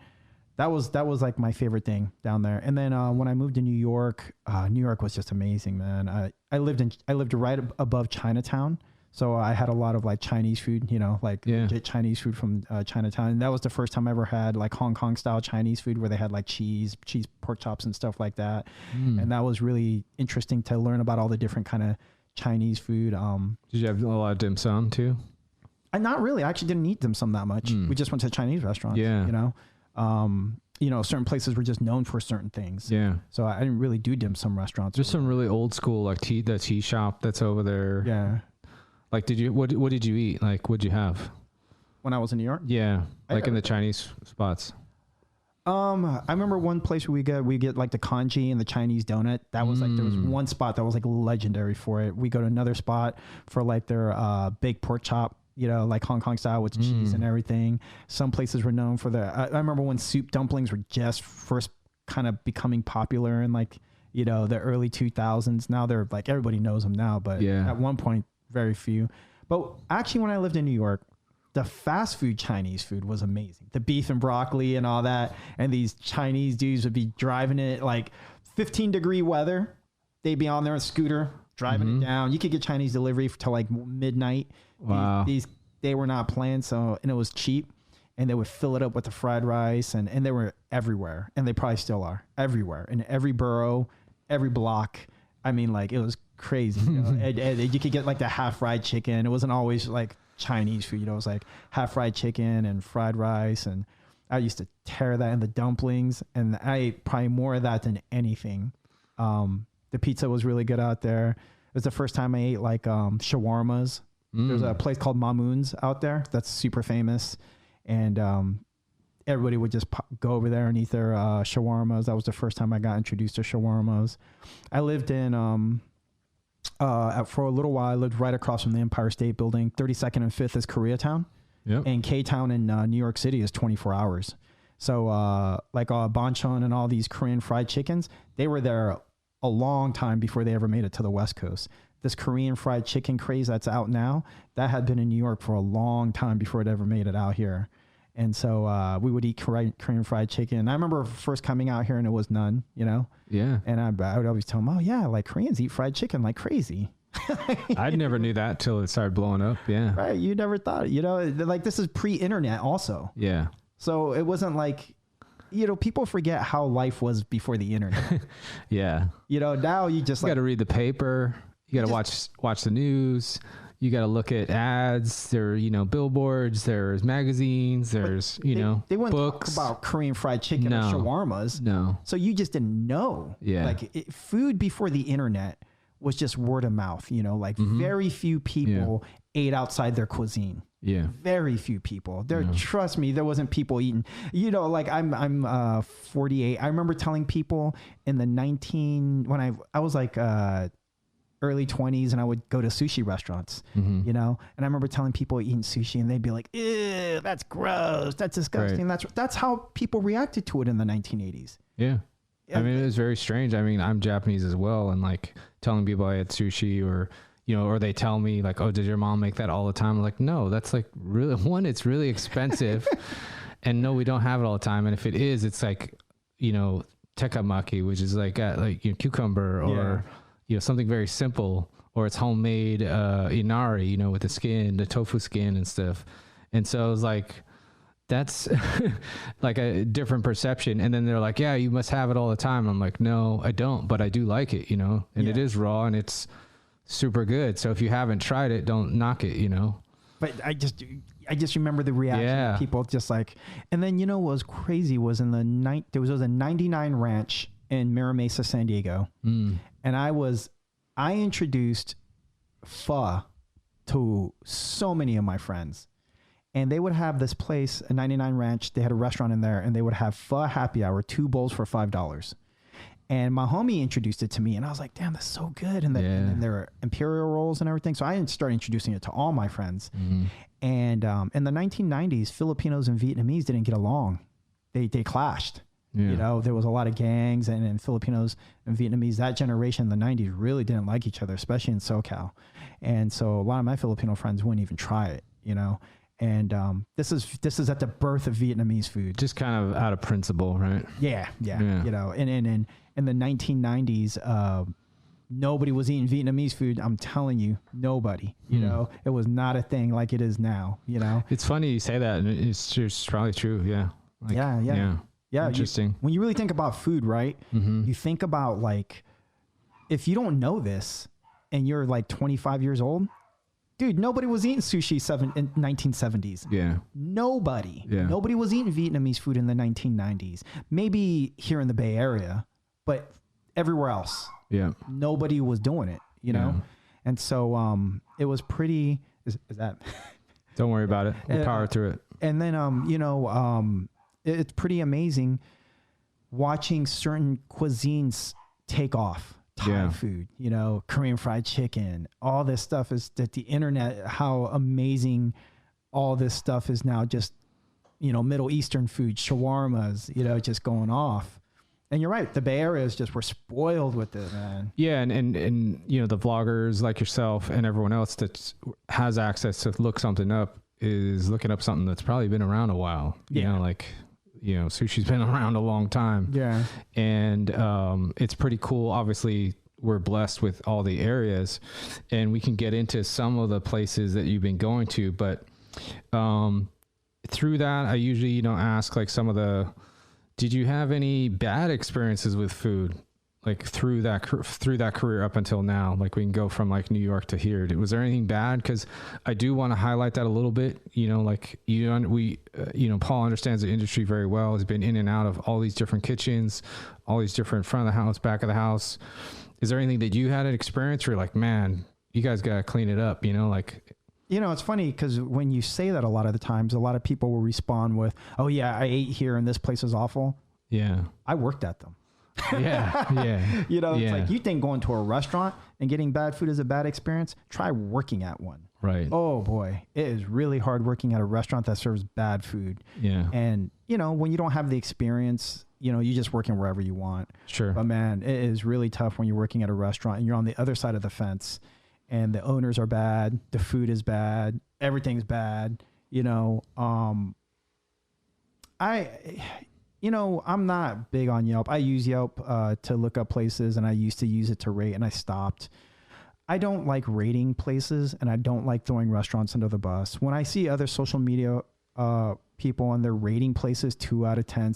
that was like my favorite thing down there. And then when I moved to New York was just amazing, man. I lived right above Chinatown, so I had a lot of like Chinese food, you know, like legit Chinese food from Chinatown. And that was the first time I ever had like Hong Kong style Chinese food, where they had like cheese, pork chops and stuff like that. And that was really interesting to learn about all the different kind of Chinese food. Did you have a lot of dim sum too? Not really. I actually didn't eat dim sum that much. We just went to Chinese restaurants. Yeah. You know, certain places were just known for certain things. Yeah. So I didn't really do dim sum restaurants. There's some really old school, like the tea shop that's over there. Yeah. Like, what did you eat? Like, what'd you have when I was in New York? Yeah. Like in the Chinese spots. I remember one place where we get like the congee and the Chinese donut. That was like, there was one spot that was like legendary for it. We go to another spot for like their baked pork chop, you know, like Hong Kong style with cheese and everything. Some places were known for I remember when soup dumplings were just first kind of becoming popular in like, you know, the early 2000s. Now they're like, everybody knows them now, but at one point, very few. But actually, when I lived in New York, the fast food Chinese food was amazing. The beef and broccoli and all that. And these Chinese dudes would be driving it like 15-degree weather. They'd be on their scooter driving it down. You could get Chinese delivery till like midnight. Wow. They were not playing. And it was cheap. And they would fill it up with the fried rice. And they were everywhere. And they probably still are everywhere. In every borough, every block. I mean, like, it was crazy. You know? and you could get like the half fried chicken. It wasn't always like Chinese food, you know. It was like half fried chicken and fried rice, and I used to tear that in the dumplings, and I ate probably more of that than anything. The pizza was really good out there. It was the first time I ate like shawarmas. There's a place called Mamoun's out there that's super famous, and everybody would just go over there and eat their shawarmas. That was the first time I got introduced to shawarmas. I lived in for a little while, I lived right across from the Empire State Building. 32nd and 5th is Koreatown. Yep. And K-Town in New York City is 24 hours. So like Bonchon and all these Korean fried chickens, they were there a long time before they ever made it to the West Coast. This Korean fried chicken craze that's out now, that had been in New York for a long time before it ever made it out here. And so we would eat Korean fried chicken. I remember first coming out here and it was none, you know? Yeah. And I would always tell them, oh, yeah, like Koreans eat fried chicken like crazy. I never knew that till it started blowing up. Yeah. Right. You never thought, you know, like this is pre-internet also. Yeah. So it wasn't like, you know, people forget how life was before the internet. Yeah. You know, now you just got to read the paper. You got to watch the news. You got to look at ads. There are, you know, billboards. There's magazines. There's, they wouldn't books. Talk about Korean fried chicken or shawarmas. No. So you just didn't know. Yeah. Like food before the internet was just word of mouth, you know, like very few people ate outside their cuisine. Yeah. Very few people. Trust me, there wasn't people eating, you know, like I'm 48. I remember telling people in the when I was like early 20s, and I would go to sushi restaurants, you know, and I remember telling people eating sushi and they'd be like, ew, that's gross. That's disgusting. Right. That's how people reacted to it in the 1980s. Yeah. I mean, it was very strange. I mean, I'm Japanese as well. And like telling people I had sushi or, you know, or they tell me like, oh, did your mom make that all the time? I'm like, no, that's like really, one, it's really expensive. And no, we don't have it all the time. And if it is, it's like, you know, tekamaki, which is like, you know, cucumber or, you know, something very simple, or it's homemade, inari, you know, with the skin, the tofu skin and stuff. And so it was like, that's like a different perception. And then they're like, yeah, you must have it all the time. I'm like, no, I don't, but I do like it, you know, and it is raw and it's super good. So if you haven't tried it, don't knock it, you know. But I just remember the reaction of people just like, and then, you know, what was crazy was there was a 99 ranch in Mira Mesa, San Diego. And I introduced pho to so many of my friends. And they would have this place, a 99 Ranch. They had a restaurant in there, and they would have pho happy hour, 2 bowls for $5. And my homie introduced it to me, and I was like, damn, that's so good. And then there were imperial rolls and everything. So I started introducing it to all my friends. And in the 1990s, Filipinos and Vietnamese didn't get along. They clashed. You know, there was a lot of gangs, and Filipinos and Vietnamese, that generation in the 90s really didn't like each other, especially in SoCal. And so a lot of my Filipino friends wouldn't even try it, you know. And this is at the birth of Vietnamese food. Just kind of out of principle, right? Yeah. You know, and in the 1990s, nobody was eating Vietnamese food. I'm telling you, nobody. You know, it was not a thing like it is now. You know, it's funny you say that, and it's probably true. Yeah. Like, yeah. Interesting. When you really think about food, right? You think about like, if you don't know this, and you're like 25 years old. Dude, nobody was eating sushi in 1970s. Yeah. Nobody. Yeah. Nobody was eating Vietnamese food in the 1990s. Maybe here in the Bay Area, but everywhere else. Yeah. Nobody was doing it, you know? Yeah. And so it was pretty... Is that... Don't worry about it. We'll power through it. And then, you know, it's pretty amazing watching certain cuisines take off. Thai food, you know, Korean fried chicken, all this stuff is that the internet, how amazing all this stuff is now, just, you know, Middle Eastern food, shawarmas, you know, just going off. And you're right. The Bay Area is just, we're spoiled with it, man. Yeah. And, you know, the vloggers like yourself and everyone else that has access to look something up is looking up something that's probably been around a while, you know, like, you know, sushi's been around a long time. Yeah. And it's pretty cool. Obviously, we're blessed with all the areas, and we can get into some of the places that you've been going to. But through that, I usually, you know, ask like did you have any bad experiences with food? Like through that career up until now, like we can go from like New York to here. Was there anything bad? Because I do want to highlight that a little bit. You know, like you know, Paul understands the industry very well. Has been in and out of all these different kitchens, all these different front of the house, back of the house. Is there anything that you had an experience where you're like, man, you guys got to clean it up? You know, like. You know, it's funny because when you say that, a lot of the times, a lot of people will respond with, "Oh yeah, I ate here and this place is awful." Yeah, I worked at them. Yeah. You know, it's like, you think going to a restaurant and getting bad food is a bad experience? Try working at one. Right. Oh boy, it is really hard working at a restaurant that serves bad food. Yeah. And you know, when you don't have the experience, you know, you're just working wherever you want. Sure. But man, it is really tough when you're working at a restaurant and you're on the other side of the fence and the owners are bad, the food is bad, everything's bad. You know, I'm not big on Yelp. I use Yelp to look up places, and I used to use it to rate, and I stopped. I don't like rating places, and I don't like throwing restaurants under the bus. When I see other social media people and they're rating places 2 out of 10,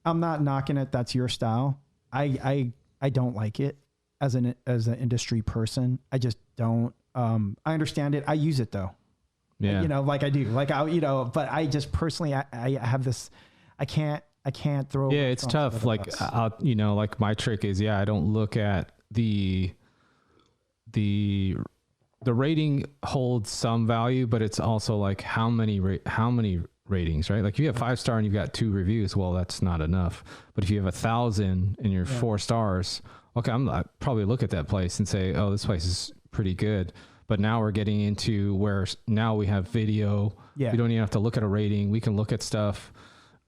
I'm not knocking it. That's your style. I don't like it as an industry person. I just don't. I understand it. I use it though. Yeah. You know, like I do, like but I just personally, I have this, I can't throw. Yeah. It's tough. Like, you know, like my trick is, I don't look at the rating holds some value, but it's also like how many ratings, right? Like if you have 5-star and you've got 2 reviews, well, that's not enough. But if you have 1,000 and you're 4 stars, okay, I probably look at that place and say, oh, this place is pretty good. But now we're getting into where now we have video. Yeah. We don't even have to look at a rating. We can look at stuff.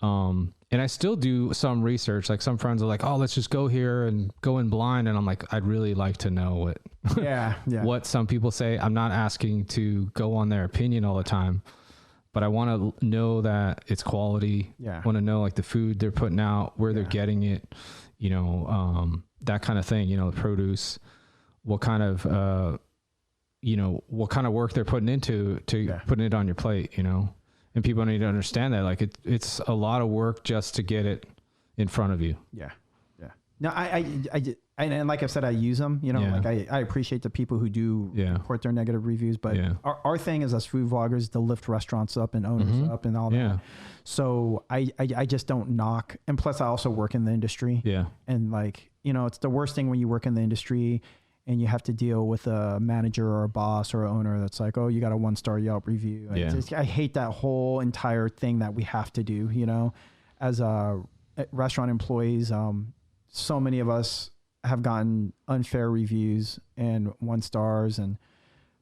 And I still do some research. Like some friends are like, oh, let's just go here and go in blind. And I'm like, I'd really like to know what some people say. I'm not asking to go on their opinion all the time, but I want to know that it's quality. Yeah. I want to know like the food they're putting out, where they're getting it, you know, that kind of thing, you know, the produce, what kind of, you know, what kind of work they're putting into putting it on your plate, you know, and people need to understand that like it's a lot of work just to get it in front of you. Yeah. Yeah. No, and like I said, I use them, you know, like I appreciate the people who do report their negative reviews, but our thing is as food vloggers to lift restaurants up and owners up and all that. So I just don't knock. And plus I also work in the industry. Yeah. And like, you know, it's the worst thing when you work in the industry and you have to deal with a manager or a boss or an owner that's like, oh, you got a 1-star Yelp review. I hate that whole entire thing that we have to do, you know, as restaurant employees. So many of us have gotten unfair reviews and 1 stars and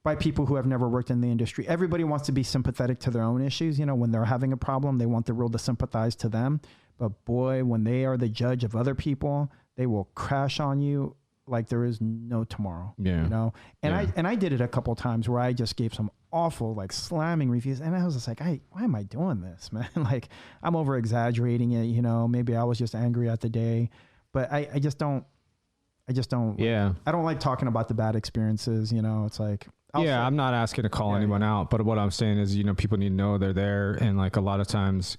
by people who have never worked in the industry. Everybody wants to be sympathetic to their own issues. You know, when they're having a problem, they want the world to sympathize to them. But boy, when they are the judge of other people, they will crash on you like there is no tomorrow. You know? And I did it a couple of times where I just gave some awful like slamming reviews and I was just like, why am I doing this, man? Like I'm over exaggerating it, you know, maybe I was just angry at the day, but I just don't. I don't like talking about the bad experiences, you know. It's like I'm not asking to call anyone out, but what I'm saying is, you know, people need to know they're there. And like a lot of times,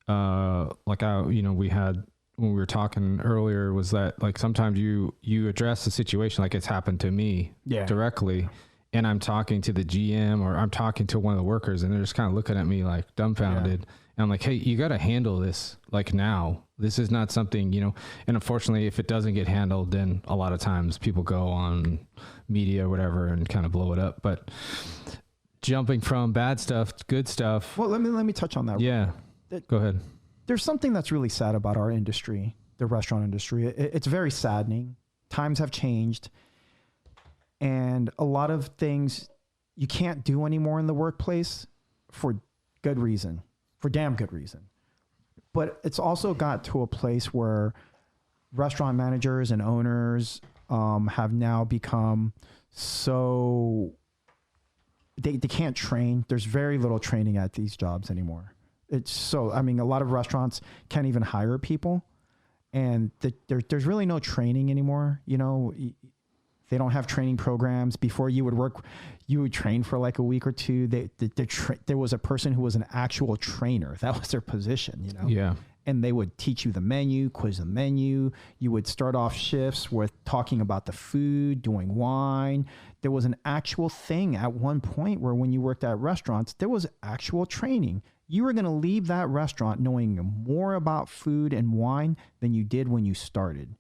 we had, when we were talking earlier, was that like sometimes you address the situation like it's happened to me directly, and I'm talking to the GM or I'm talking to one of the workers and they're just kind of looking at me like dumbfounded. And I'm like, hey, you got to handle this like now. This is not something, you know, and unfortunately, if it doesn't get handled, then a lot of times people go on media or whatever and kind of blow it up. But jumping from bad stuff to good stuff. Well, let me touch on that. Yeah. Go ahead. There's something that's really sad about our industry, the restaurant industry. It's very saddening. Times have changed. And a lot of things you can't do anymore in the workplace for good reason, for damn good reason. But it's also got to a place where restaurant managers and owners have now become so they can't train. There's very little training at these jobs anymore. A lot of restaurants can't even hire people, and there's really no training anymore. You know, they don't have training programs. Before you would work, you would train for like a week or two. There was a person who was an actual trainer. That was their position, you know? Yeah. And they would teach you the menu, quiz the menu. You would start off shifts with talking about the food, doing wine. There was an actual thing at one point where when you worked at restaurants, there was actual training. You were going to leave that restaurant knowing more about food and wine than you did when you started.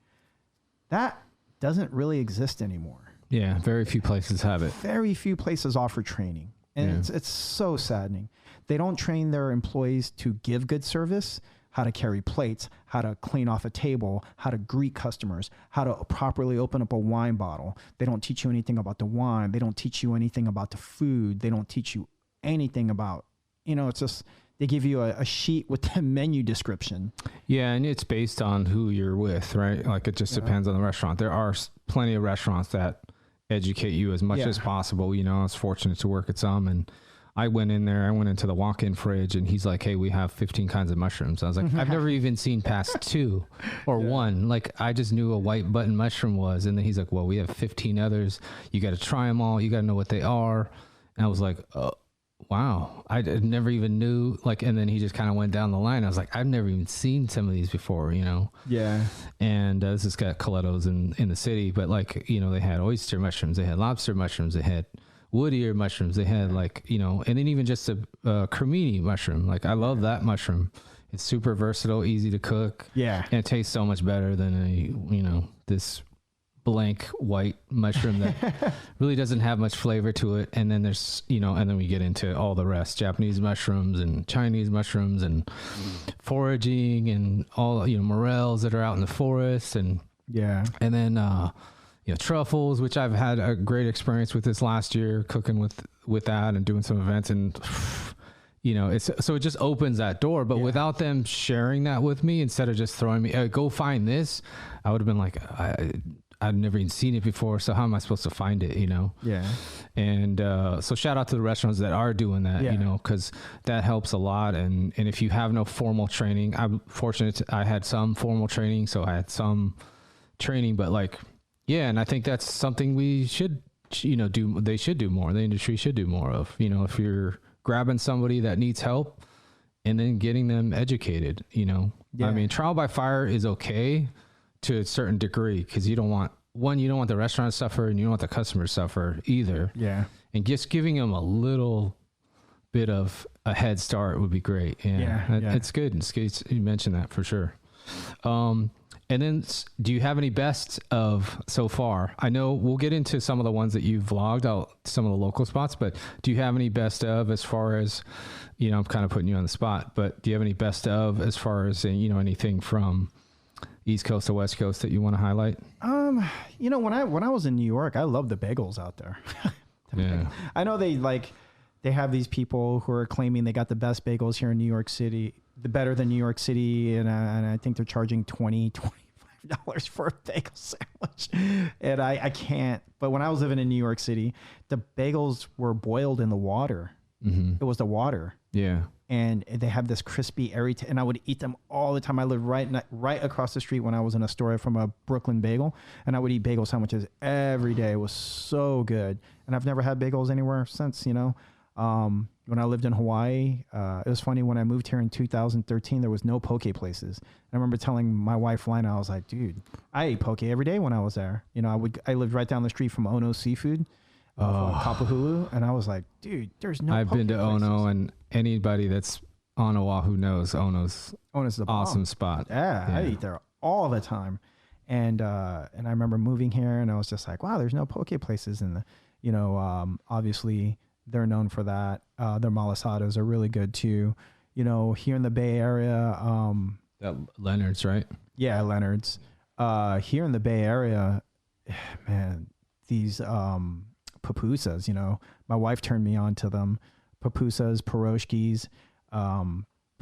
That doesn't really exist anymore. Yeah, very few places have it. Very few places offer training. And it's so saddening. They don't train their employees to give good service, how to carry plates, how to clean off a table, how to greet customers, how to properly open up a wine bottle. They don't teach you anything about the wine. They don't teach you anything about the food. They don't teach you anything about, you know, it's just, they give you a sheet with the menu description. Yeah, and it's based on who you're with, right? Like it just depends on the restaurant. There are plenty of restaurants that educate you as much as possible. You know, I was fortunate to work at some, and I went into the walk-in fridge, and he's like, hey, we have 15 kinds of mushrooms. I was like, I've never even seen past 2 or 1. Like, I just knew a white button mushroom was. And then he's like, well, we have 15 others. You got to try them all. You got to know what they are. And I was like, wow, I never even knew. Like, and then he just kind of went down the line. I was like, I've never even seen some of these before, you know? Yeah. And this has got Coletto's in the city, but like, you know, they had oyster mushrooms, they had lobster mushrooms, they had wood ear mushrooms, they had like, you know, and then even just a cremini mushroom. Like, I love that mushroom. It's super versatile, easy to cook. Yeah. And it tastes so much better than this blank white mushroom that really doesn't have much flavor to it. And then there's, you know, and then we get into all the rest, Japanese mushrooms and Chinese mushrooms and foraging and all, you know, morels that are out in the forest. And Yeah. And then, truffles, which I've had a great experience with this last year, cooking with that and doing some events. And, so it just opens that door. But without them sharing that with me, instead of just throwing me, go find this, I would have been like, I've never even seen it before. So how am I supposed to find it, Yeah. And so shout out to the restaurants that are doing that, because that helps a lot. And if you have no formal training, I'm fortunate I had some formal training. So I had some training, but and I think that's something we should, they should do more. The industry should do more of, if you're grabbing somebody that needs help and then getting them educated, I mean, trial by fire is okay to a certain degree, because you don't want the restaurant to suffer and you don't want the customer to suffer either. Yeah. And just giving them a little bit of a head start would be great. It's good. It's good. You mentioned that for sure. And then do you have any best of so far? I know we'll get into some of the ones that you've vlogged out, some of the local spots, but do you have any best of as far as, I'm kind of putting you on the spot, but do you have any best of as far as, anything from East Coast to West Coast that you want to highlight? When I was in New York, I loved the bagels out there. I know they have these people who are claiming they got the best bagels here in New York City, the better than New York City, and I think they're charging $25 for a bagel sandwich, and I can't. But when I was living in New York City, the bagels were boiled in the water. Mm-hmm. It was the water. Yeah. And they have this crispy, airy, and I would eat them all the time. I lived right across the street when I was in Astoria from a Brooklyn bagel, and I would eat bagel sandwiches every day. It was so good, and I've never had bagels anywhere since. When I lived in Hawaii, it was funny. When I moved here in 2013, there was no poke places. I remember telling my wife Lina, I was like, "Dude, I ate poke every day when I was there." I lived right down the street from Ono Seafood. Kapahulu, and I was like, dude, there's no. I've been to places. Ono, and anybody that's on Oahu knows Ono's the awesome spot. Yeah, I eat there all the time, and I remember moving here, and I was just like, wow, there's no poke places, and obviously they're known for that. Their malasadas are really good too. Here in the Bay Area, that Leonard's, right? Yeah, Leonard's. Here in the Bay Area, man, these pupusas, my wife turned me on to them. Pupusas, pierogies.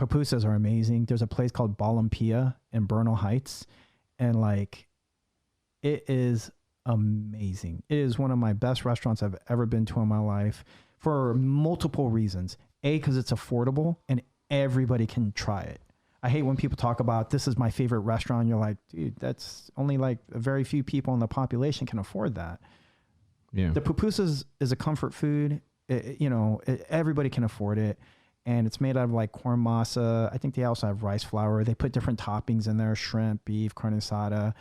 Pupusas are amazing. There's a place called Balumpia in Bernal Heights, and it is amazing. It is one of my best restaurants I've ever been to in my life for multiple reasons. A, because it's affordable and everybody can try it. I hate when people talk about this is my favorite restaurant. You're like, dude, that's only a very few people in the population can afford that. Yeah. The pupusas is a comfort food. Everybody can afford it. And it's made out of corn masa. I think they also have rice flour. They put different toppings in there: shrimp, beef, carne asada,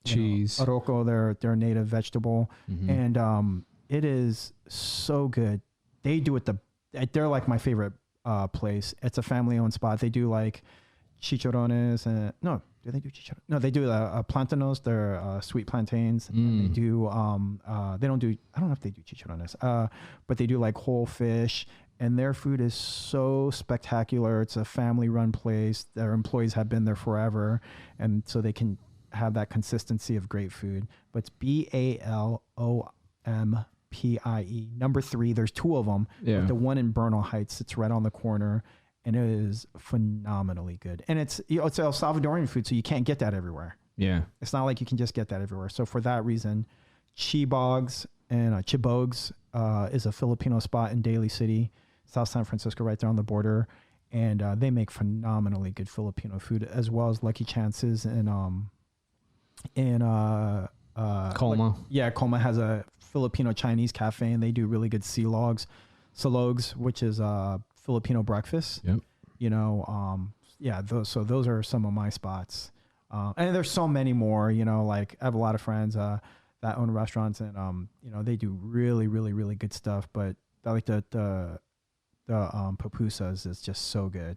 cheese, arroco, their native vegetable. Mm-hmm. And it is so good. They do it they're my favorite place. It's a family-owned spot. They do chicharrones and do they do chicharrones? No, they do plantanos. They're sweet plantains. And they do they don't do, I don't know if they do chicharrones, but they do whole fish, and their food is so spectacular. It's a family-run place. Their employees have been there forever, and so they can have that consistency of great food. But it's BALOMPIE. Number 3. There's 2 of them. Yeah. The one in Bernal Heights, it's right on the corner, and it is phenomenally good. And it's it's El Salvadorian food, so you can't get that everywhere. Yeah, it's not like you can just get that everywhere. So for that reason, Chibogs is a Filipino spot in Daly City, South San Francisco, right there on the border, and they make phenomenally good Filipino food, as well as Lucky Chances in Colma. Colma has a Filipino Chinese cafe, and they do really good silogs, which is Filipino breakfast. Yep. Those are some of my spots. And there's so many more, I have a lot of friends that own restaurants, and they do really, really, really good stuff. But I like the pupusas is just so good,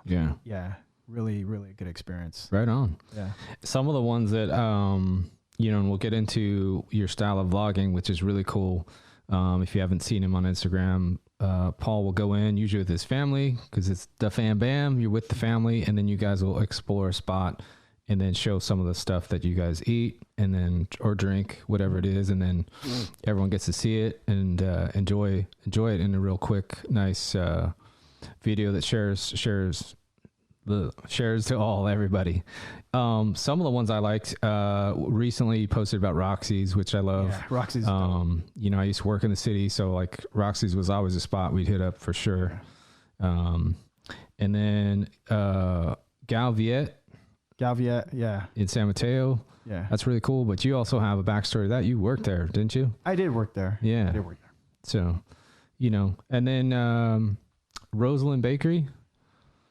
Yeah. Yeah. Really, really good experience. Right on. Yeah. Some of the ones that and we'll get into your style of vlogging, which is really cool. If you haven't seen him on Instagram, Paul will go in usually with his family, because it's the fam bam. You're with the family, and then you guys will explore a spot and then show some of the stuff that you guys eat and then, or drink, whatever it is. And then everyone gets to see it and, enjoy it in a real quick, nice, video that shares to everybody. Some of the ones I liked, recently posted about Roxy's, which I love. Yeah, Roxy's. You know, I used to work in the city, so like Roxy's was always a spot we'd hit up for sure. And then, Galviet, yeah. in San Mateo. Yeah. That's really cool. But you also have a backstory that you worked there, didn't you? I did work there. Yeah. I did work there. So, you know, and then, Rosalind Bakery.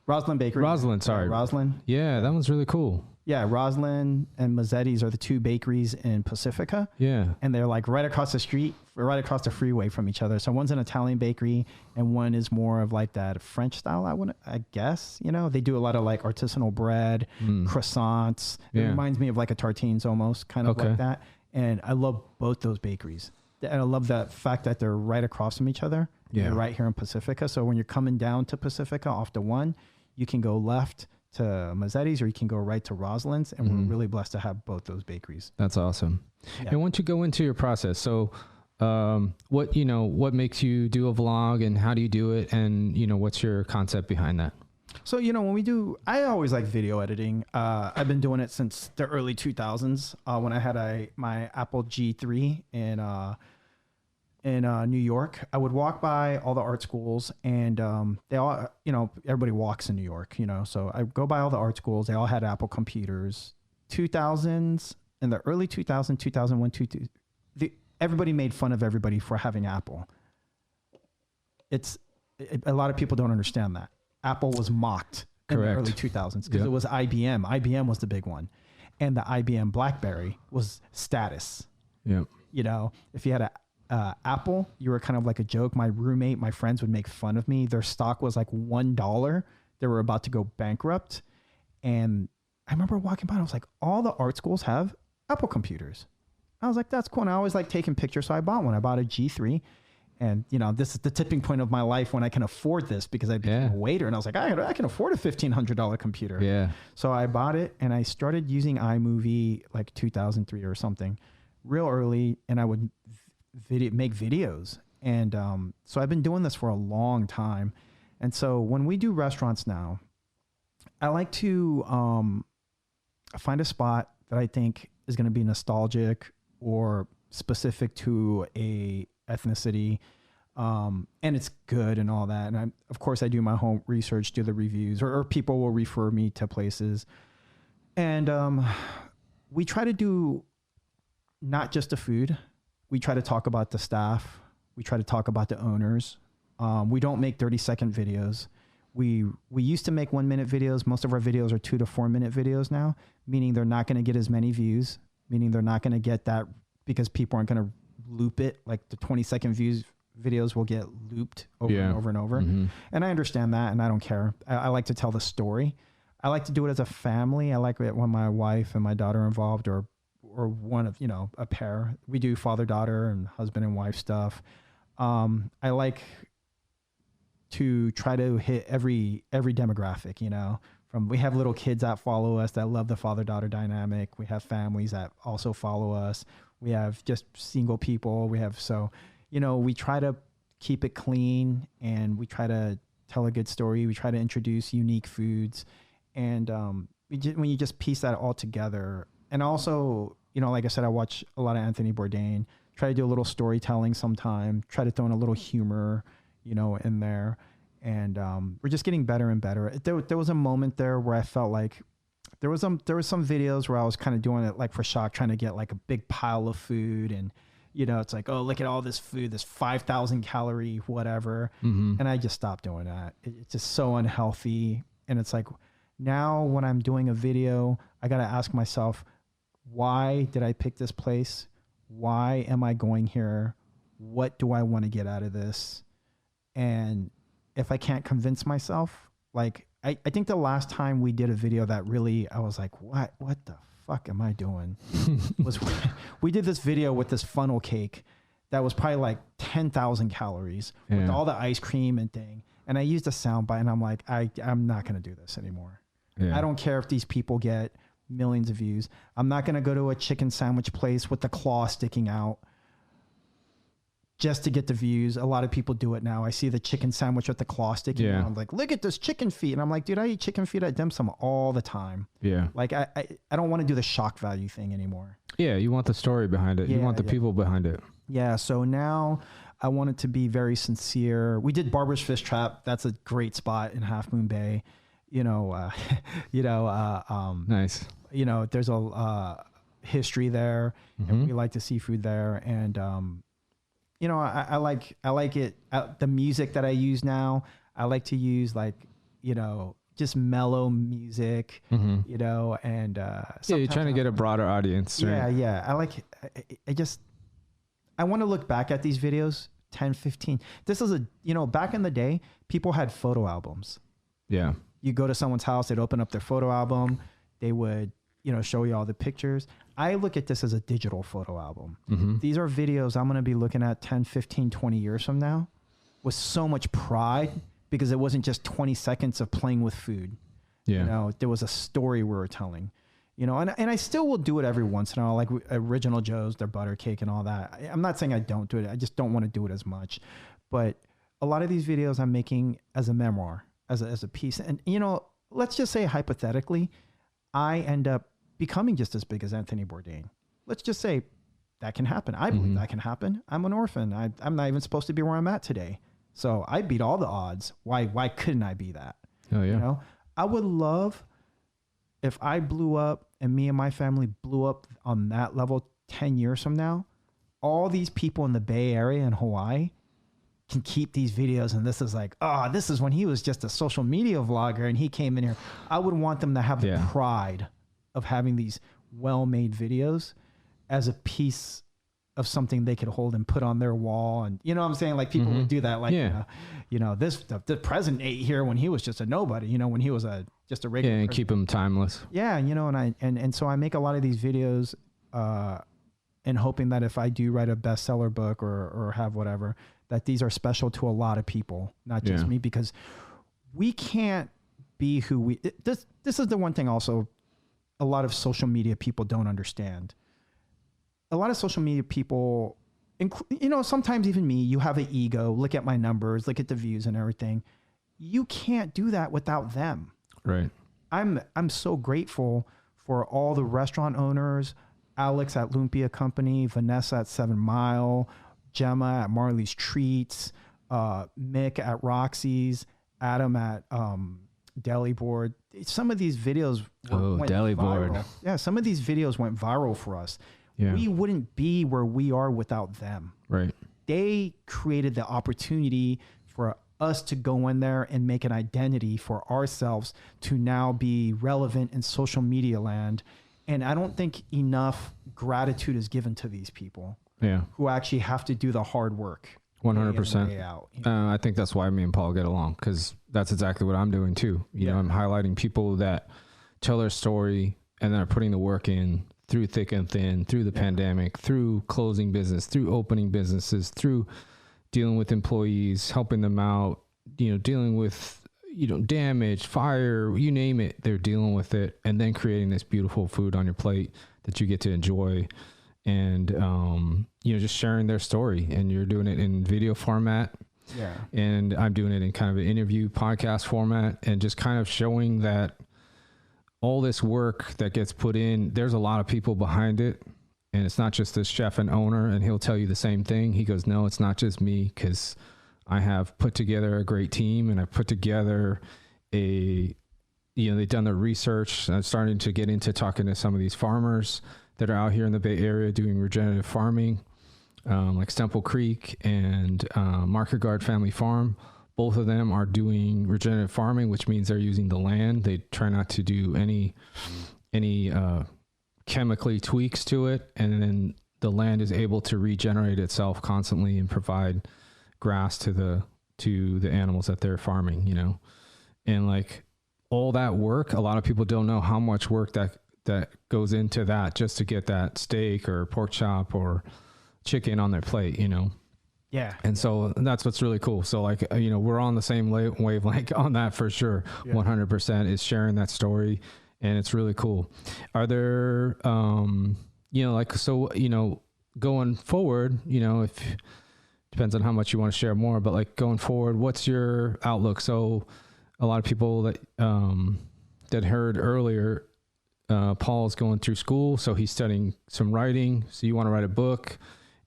Rosalind Bakery. Rosalind, sorry. Rosalind. Yeah, that one's really cool. Yeah, Rosalind and Mazzetti's are the two bakeries in Pacifica. Yeah. And they're like right across the street, right across the freeway from each other. So one's an Italian bakery and one is more of like that French style, I guess. You know, they do a lot of like artisanal bread, croissants. It reminds me of like a Tartines almost, kind of like that. And I love both those bakeries. And I love that fact that they're right across from each other. Yeah. They're right here in Pacifica. So when you're coming down to Pacifica off the one, you can go left to Mazzetti's or you can go right to Rosalind's, and we're really blessed to have both those bakeries. That's awesome. Yeah. And once you go into your process, so what makes you do a vlog and how do you do it, and what's your concept behind that? So I always like video editing. I've been doing it since the early 2000s when I had my Apple G3 in New York. I would walk by all the art schools, and they all, everybody walks in New York, so I go by all the art schools. They all had Apple computers. 2000s, in the early 2000s, 2001, everybody made fun of everybody for having Apple. A lot of people don't understand that. Apple was mocked in the early 2000s because it was IBM. IBM was the big one. And the IBM BlackBerry was status. Yeah. If you had a Apple, you were kind of like a joke. My roommate, my friends would make fun of me. Their stock was like $1. They were about to go bankrupt. And I remember walking by and I was like, all the art schools have Apple computers. I was like, that's cool. And I always like taking pictures. So I bought one. I bought a G3. And, this is the tipping point of my life when I can afford this, because I became a waiter. And I was like, I can afford a $1,500 computer. Yeah. So I bought it and I started using iMovie like 2003 or something real early. And I would make videos. And so I've been doing this for a long time. And so when we do restaurants now, I like to find a spot that I think is going to be nostalgic or specific to a ethnicity, and it's good and all that. And of course I do my home research, do the reviews, or people will refer me to places. And we try to do not just the food. We try to talk about the staff. We try to talk about the owners. We don't make 30-second videos. We used to make 1-minute videos. Most of our videos are 2 to 4 minute videos now, meaning they're not going to get as many views, meaning they're not going to get that, because people aren't going to loop it. Like the 20-second views videos will get looped over and over and over. Mm-hmm. And I understand that, and I don't care. I like to tell the story. I like to do it as a family. I like it when my wife and my daughter are involved, or one of, a pair. We do father-daughter and husband and wife stuff. I like to try to hit every demographic, we have little kids that follow us that love the father-daughter dynamic. We have families that also follow us. We have just single people. We try to keep it clean, and we try to tell a good story. We try to introduce unique foods. And when you just piece that all together, and also, like I said, I watch a lot of Anthony Bourdain, try to do a little storytelling sometime, try to throw in a little humor, in there. And we're just getting better and better. There was a moment there where I felt like there was some videos where I was kind of doing it like for shock, trying to get like a big pile of food, and it's like, oh, look at all this food, this 5,000 calorie whatever. Mm-hmm. And I just stopped doing that. It's just so unhealthy. And it's like, now when I'm doing a video, I got to ask myself, why did I pick this place? Why am I going here? What do I want to get out of this? And if I can't convince myself, like, I think the last time we did a video that really, I was like, what the fuck am I doing? was we did this video with this funnel cake that was probably like 10,000 calories with all the ice cream and thing. And I used a sound bite, and I'm like, I'm not going to do this anymore. Yeah. I don't care if these people get millions of views. I'm not going to go to a chicken sandwich place with the claw sticking out just to get the views. A lot of people do it now. I see the chicken sandwich with the claw sticking out. I'm like, look at this chicken feet. And I'm like, dude, I eat chicken feet at dim sum all the time. Yeah. Like I don't want to do the shock value thing anymore. Yeah. You want the story behind it. You want the people behind it. Yeah. So now I want it to be very sincere. We did Barber's Fish Trap. That's a great spot in Half Moon Bay. Nice. There's a history there, and we like the seafood there. And, I like it. The music that I use now, I like to use just mellow music, and you're trying to get a broader audience. Right? Yeah. I want to look back at these videos 10, 15. This is back in the day, people had photo albums. Yeah. You go to someone's house, they'd open up their photo album. They would, show you all the pictures. I look at this as a digital photo album. These are videos I'm going to be looking at 10, 15, 20 years from now with so much pride because it wasn't just 20 seconds of playing with food. Yeah. There was a story we were telling, and I still will do it every once in a while, like Original Joe's, their butter cake and all that. I'm not saying I don't do it. I just don't want to do it as much. But a lot of these videos I'm making as a memoir, as a piece. And, let's just say hypothetically, I end up becoming just as big as Anthony Bourdain. Let's just say that can happen. I believe that can happen. I'm an orphan. I'm not even supposed to be where I'm at today. So I beat all the odds. Why couldn't I be that? Oh yeah. I would love if I blew up and me and my family blew up on that level 10 years from now, all these people in the Bay Area and Hawaii can keep these videos. And this is this is when he was just a social media vlogger and he came in here. I would want them to have the pride of having these well-made videos as a piece of something they could hold and put on their wall. And you know what I'm saying? Like people would do that. Like, the president ate here when he was just a nobody, when he was just a regular and keep them timeless. Yeah. And so I make a lot of these videos, and hoping that if I do write a bestseller book or have whatever, that these are special to a lot of people, not just me, because we can't be who this is the one thing also a lot of social media people don't understand. A lot of social media people, sometimes even me, you have an ego, look at my numbers, look at the views and everything. You can't do that without them. Right. I'm so grateful for all the restaurant owners, Alex at Lumpia Company, Vanessa at 7 Mile, Gemma at Marley's Treats, Mick at Roxy's, Adam at Deli Board. Some of these videos went Deli viral. Board. Yeah, some of these videos went viral for us. Yeah. We wouldn't be where we are without them. Right. They created the opportunity for us to go in there and make an identity for ourselves to now be relevant in social media land. And I don't think enough gratitude is given to these people who actually have to do the hard work. 100%. I think that's why me and Paul get along, because that's exactly what I'm doing too. You know, I'm highlighting people that tell their story and then are putting the work in through thick and thin, through the pandemic, through closing business, through opening businesses, through dealing with employees, helping them out, dealing with, damage, fire, you name it, they're dealing with it, and then creating this beautiful food on your plate that you get to enjoy. And, just sharing their story, and you're doing it in video format. Yeah. And I'm doing it in kind of an interview podcast format, and just kind of showing that all this work that gets put in, there's a lot of people behind it. And it's not just this chef and owner, and he'll tell you the same thing. He goes, no, it's not just me, because I have put together a great team, and I've put together they've done their research. I'm starting to get into talking to some of these farmers that are out here in the Bay Area doing regenerative farming, like Stemple Creek and Market Guard Family Farm. Both of them are doing regenerative farming, which means they're using the land. They try not to do any chemically tweaks to it, and then the land is able to regenerate itself constantly and provide grass to the animals that they're farming. And like all that work, a lot of people don't know how much work that goes into that just to get that steak or pork chop or chicken on their plate, Yeah. And so that's what's really cool. So like, we're on the same wavelength on that for sure. 100% is sharing that story and it's really cool. Are there, going forward, if depends on how much you want to share more, but like going forward, what's your outlook? So a lot of people that heard earlier, Paul's going through school, so he's studying some writing. So you want to write a book,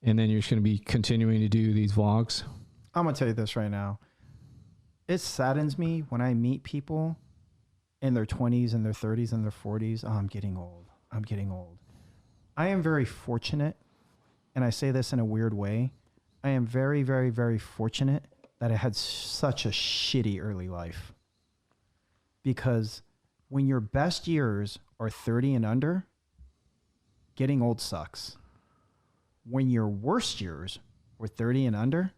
and then you're just going to be continuing to do these vlogs. I'm going to tell you this right now. It saddens me when I meet people in their 20s and their 30s and their 40s. Oh, I'm getting old. I am very fortunate, and I say this in a weird way. I am very, very, very fortunate that I had such a shitty early life. Because when your best years are 30 and under, getting old sucks. When your worst years were 30 and under,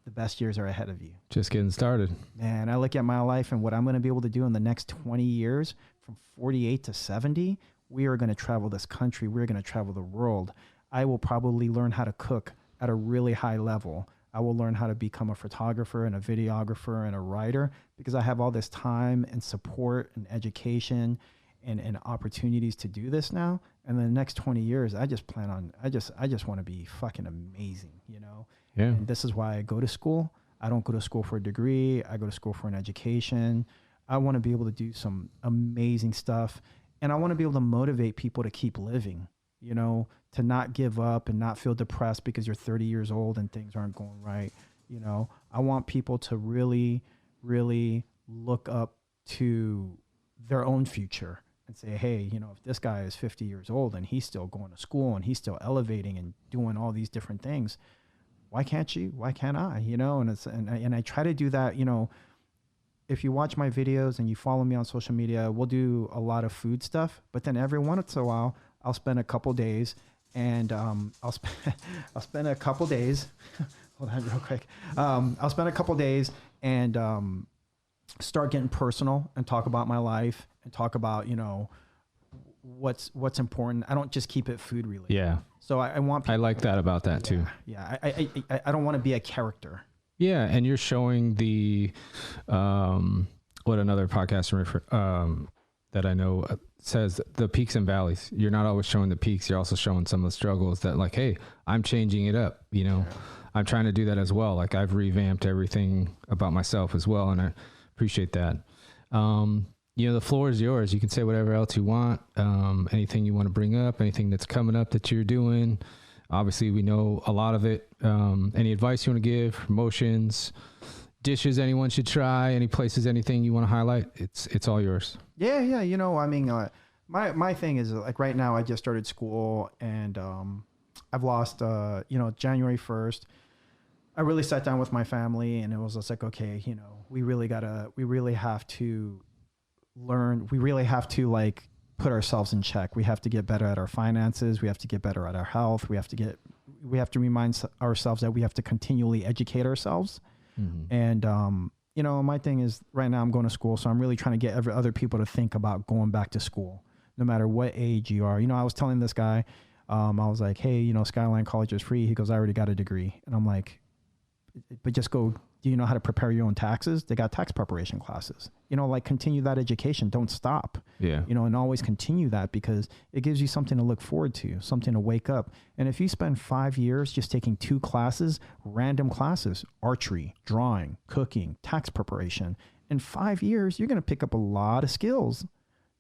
the best years are ahead of you. Just getting started. Man, I look at my life and what I'm going to be able to do in the next 20 years, from 48 to 70, we are going to travel this country. We're going to travel the world. I will probably learn how to cook at a really high level. I will learn how to become a photographer and a videographer and a writer because I have all this time and support and education and opportunities to do this now. And in the next 20 years, I just want to be fucking amazing, you know? Yeah. And this is why I go to school. I don't go to school for a degree. I go to school for an education. I want to be able to do some amazing stuff. And I want to be able to motivate people to keep living, you know, to not give up and not feel depressed because you're 30 years old and things aren't going right. You know, I want people to really, really look up to their own future and say, hey, you know, if this guy is 50 years old and he's still going to school and he's still elevating and doing all these different things, why can't you? Why can't I? You know, and I try to do that. You know, if you watch my videos and you follow me on social media, we'll do a lot of food stuff. But then every once in a while, I'll spend a couple days and I'll spend a couple days. Hold on real quick. I'll spend a couple days and start getting personal and talk about my life and talk about, you know, what's important. I don't just keep it food related. Yeah. So I want people, I like that about that too. Yeah. I don't want to be a character. Yeah. And you're showing the, what another podcast that I know says, the peaks and valleys. You're not always showing the peaks. You're also showing some of the struggles that like, hey, I'm changing it up. You know, yeah. I'm trying to do that as well. Like I've revamped everything about myself as well. And I appreciate that. You know, the floor is yours. You can say whatever else you want. Anything you want to bring up, anything that's coming up that you're doing. Obviously, we know a lot of it. Any advice you want to give, promotions, dishes anyone should try, any places, anything you want to highlight, it's all yours. Yeah. You know, I mean, my thing is like right now I just started school and I've lost, you know, January 1st. I really sat down with my family and it was just like, okay, you know, we really have to learn. We really have to like put ourselves in check. We have to get better at our finances. We have to get better at our health. We have to remind ourselves that we have to continually educate ourselves. Mm-hmm. And, you know, my thing is right now I'm going to school. So I'm really trying to get other people to think about going back to school, no matter what age you are. You know, I was telling this guy, I was like, hey, you know, Skyline College is free. He goes, I already got a degree. And I'm like, but just go, do you know how to prepare your own taxes? They got tax preparation classes, you know, like continue that education. Don't stop, you know, and always continue that because it gives you something to look forward to, something to wake up. And if you spend 5 years just taking 2 classes, random classes, archery, drawing, cooking, tax preparation, in 5 years, you're going to pick up a lot of skills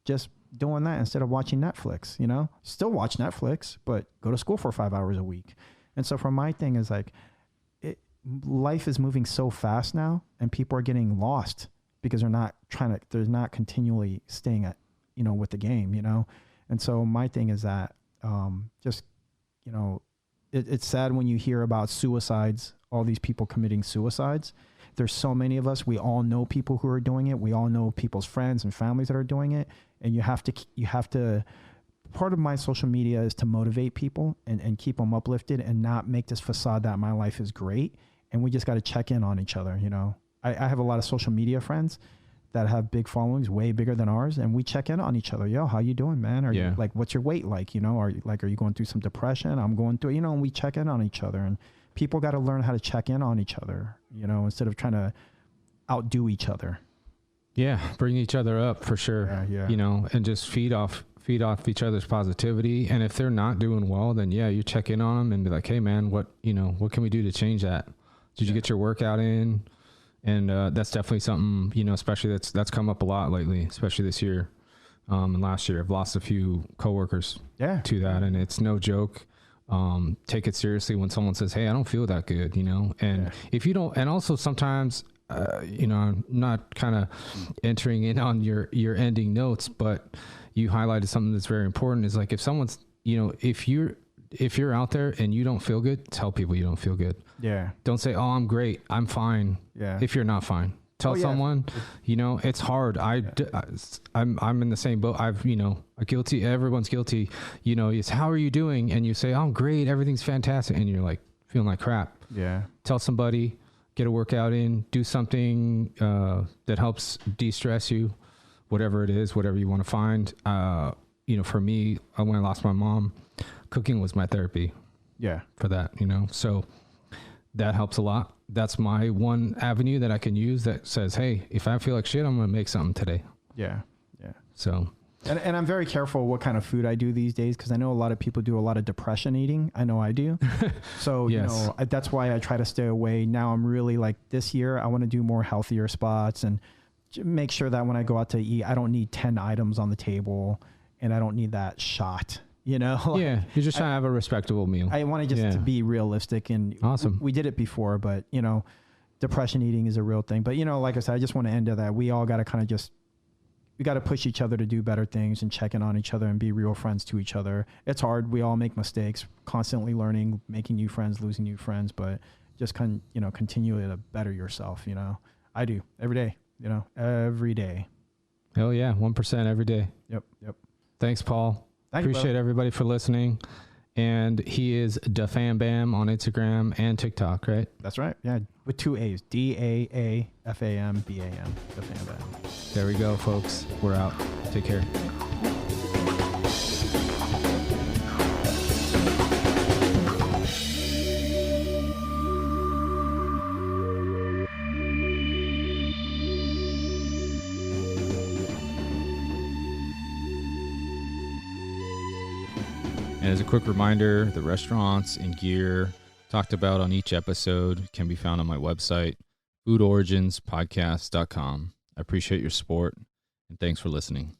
just doing that instead of watching Netflix, you know, still watch Netflix, but go to school for 5 hours a week. And so for my thing is like, life is moving so fast now and people are getting lost because they're not continually staying at, you know, with the game, you know? And so my thing is that, just, you know, it's sad when you hear about suicides, all these people committing suicides. There's so many of us. We all know people who are doing it. We all know people's friends and families that are doing it. And you have to, part of my social media is to motivate people and keep them uplifted and not make this facade that my life is great. And we just got to check in on each other. You know, I have a lot of social media friends that have big followings, way bigger than ours. And we check in on each other. Yo, how you doing, man? Are you like, what's your weight like? You know, are you going through some depression? I'm going through, you know, and we check in on each other and people got to learn how to check in on each other, you know, instead of trying to outdo each other. Yeah, bring each other up for sure. Yeah. You know, and just feed off each other's positivity. And if they're not doing well, then you check in on them and be like, hey man, what can we do to change that? Did you get your workout in? And that's definitely something, especially that's come up a lot lately, especially this year. And last year I've lost a few coworkers to that, and it's no joke. Take it seriously when someone says, hey, I don't feel that good, and if you don't, and also sometimes, I'm not kind of entering in on your ending notes, but you highlighted something that's very important is like, if someone's, if you're out there and you don't feel good, tell people you don't feel good. Yeah. Don't say, oh, I'm great, I'm fine. Yeah. If you're not fine. Tell someone, it's hard. I'm in the same boat. Guilty. Everyone's guilty. It's how are you doing? And you say, oh, I'm great. Everything's fantastic. And you're like feeling like crap. Yeah. Tell somebody, get a workout in, do something that helps de-stress you, whatever it is, whatever you want to find. For me, when I lost my mom, cooking was my therapy. Yeah. For that, so that helps a lot. That's my one avenue that I can use that says, hey, if I feel like shit, I'm going to make something today. Yeah. Yeah. So. And I'm very careful what kind of food I do these days, because I know a lot of people do a lot of depression eating. I know I do. So, yes. That's why I try to stay away. Now I'm really like, this year, I want to do more healthier spots and make sure that when I go out to eat, I don't need 10 items on the table and I don't need that shot. You're just trying to have a respectable meal. I want to just to be realistic, and awesome. We did it before, but depression eating is a real thing. But like I said, I just want to end to that. We all got to kind of we got to push each other to do better things and check in on each other and be real friends to each other. It's hard. We all make mistakes, constantly learning, making new friends, losing new friends, but just continue to better yourself. I do every day, every day. Hell yeah. 1% every day. Yep. Thanks, Paul. Appreciate everybody for listening. And he is DaFamBam on Instagram and TikTok, right? That's right. Yeah, with 2 A's. DaAFAMBAM. DaFamBam. There we go, folks. We're out. Take care. And as a quick reminder, the restaurants and gear talked about on each episode can be found on my website, foodoriginspodcast.com. I appreciate your support, and thanks for listening.